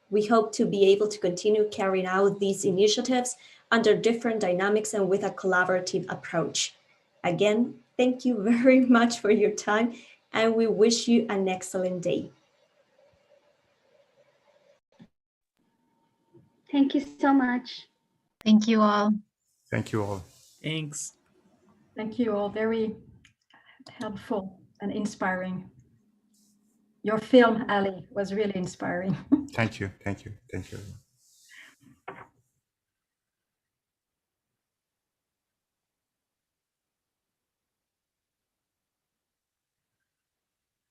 We hope to be able to continue carrying out these initiatives under different dynamics and with a collaborative approach. Again, thank you very much for your time, and we wish you an excellent day. Thank you so much. Thank you all. Thank you all. Thanks. Thank you all. Very helpful and inspiring. Your film, Ali, was really inspiring. Thank you. Thank you. Thank you.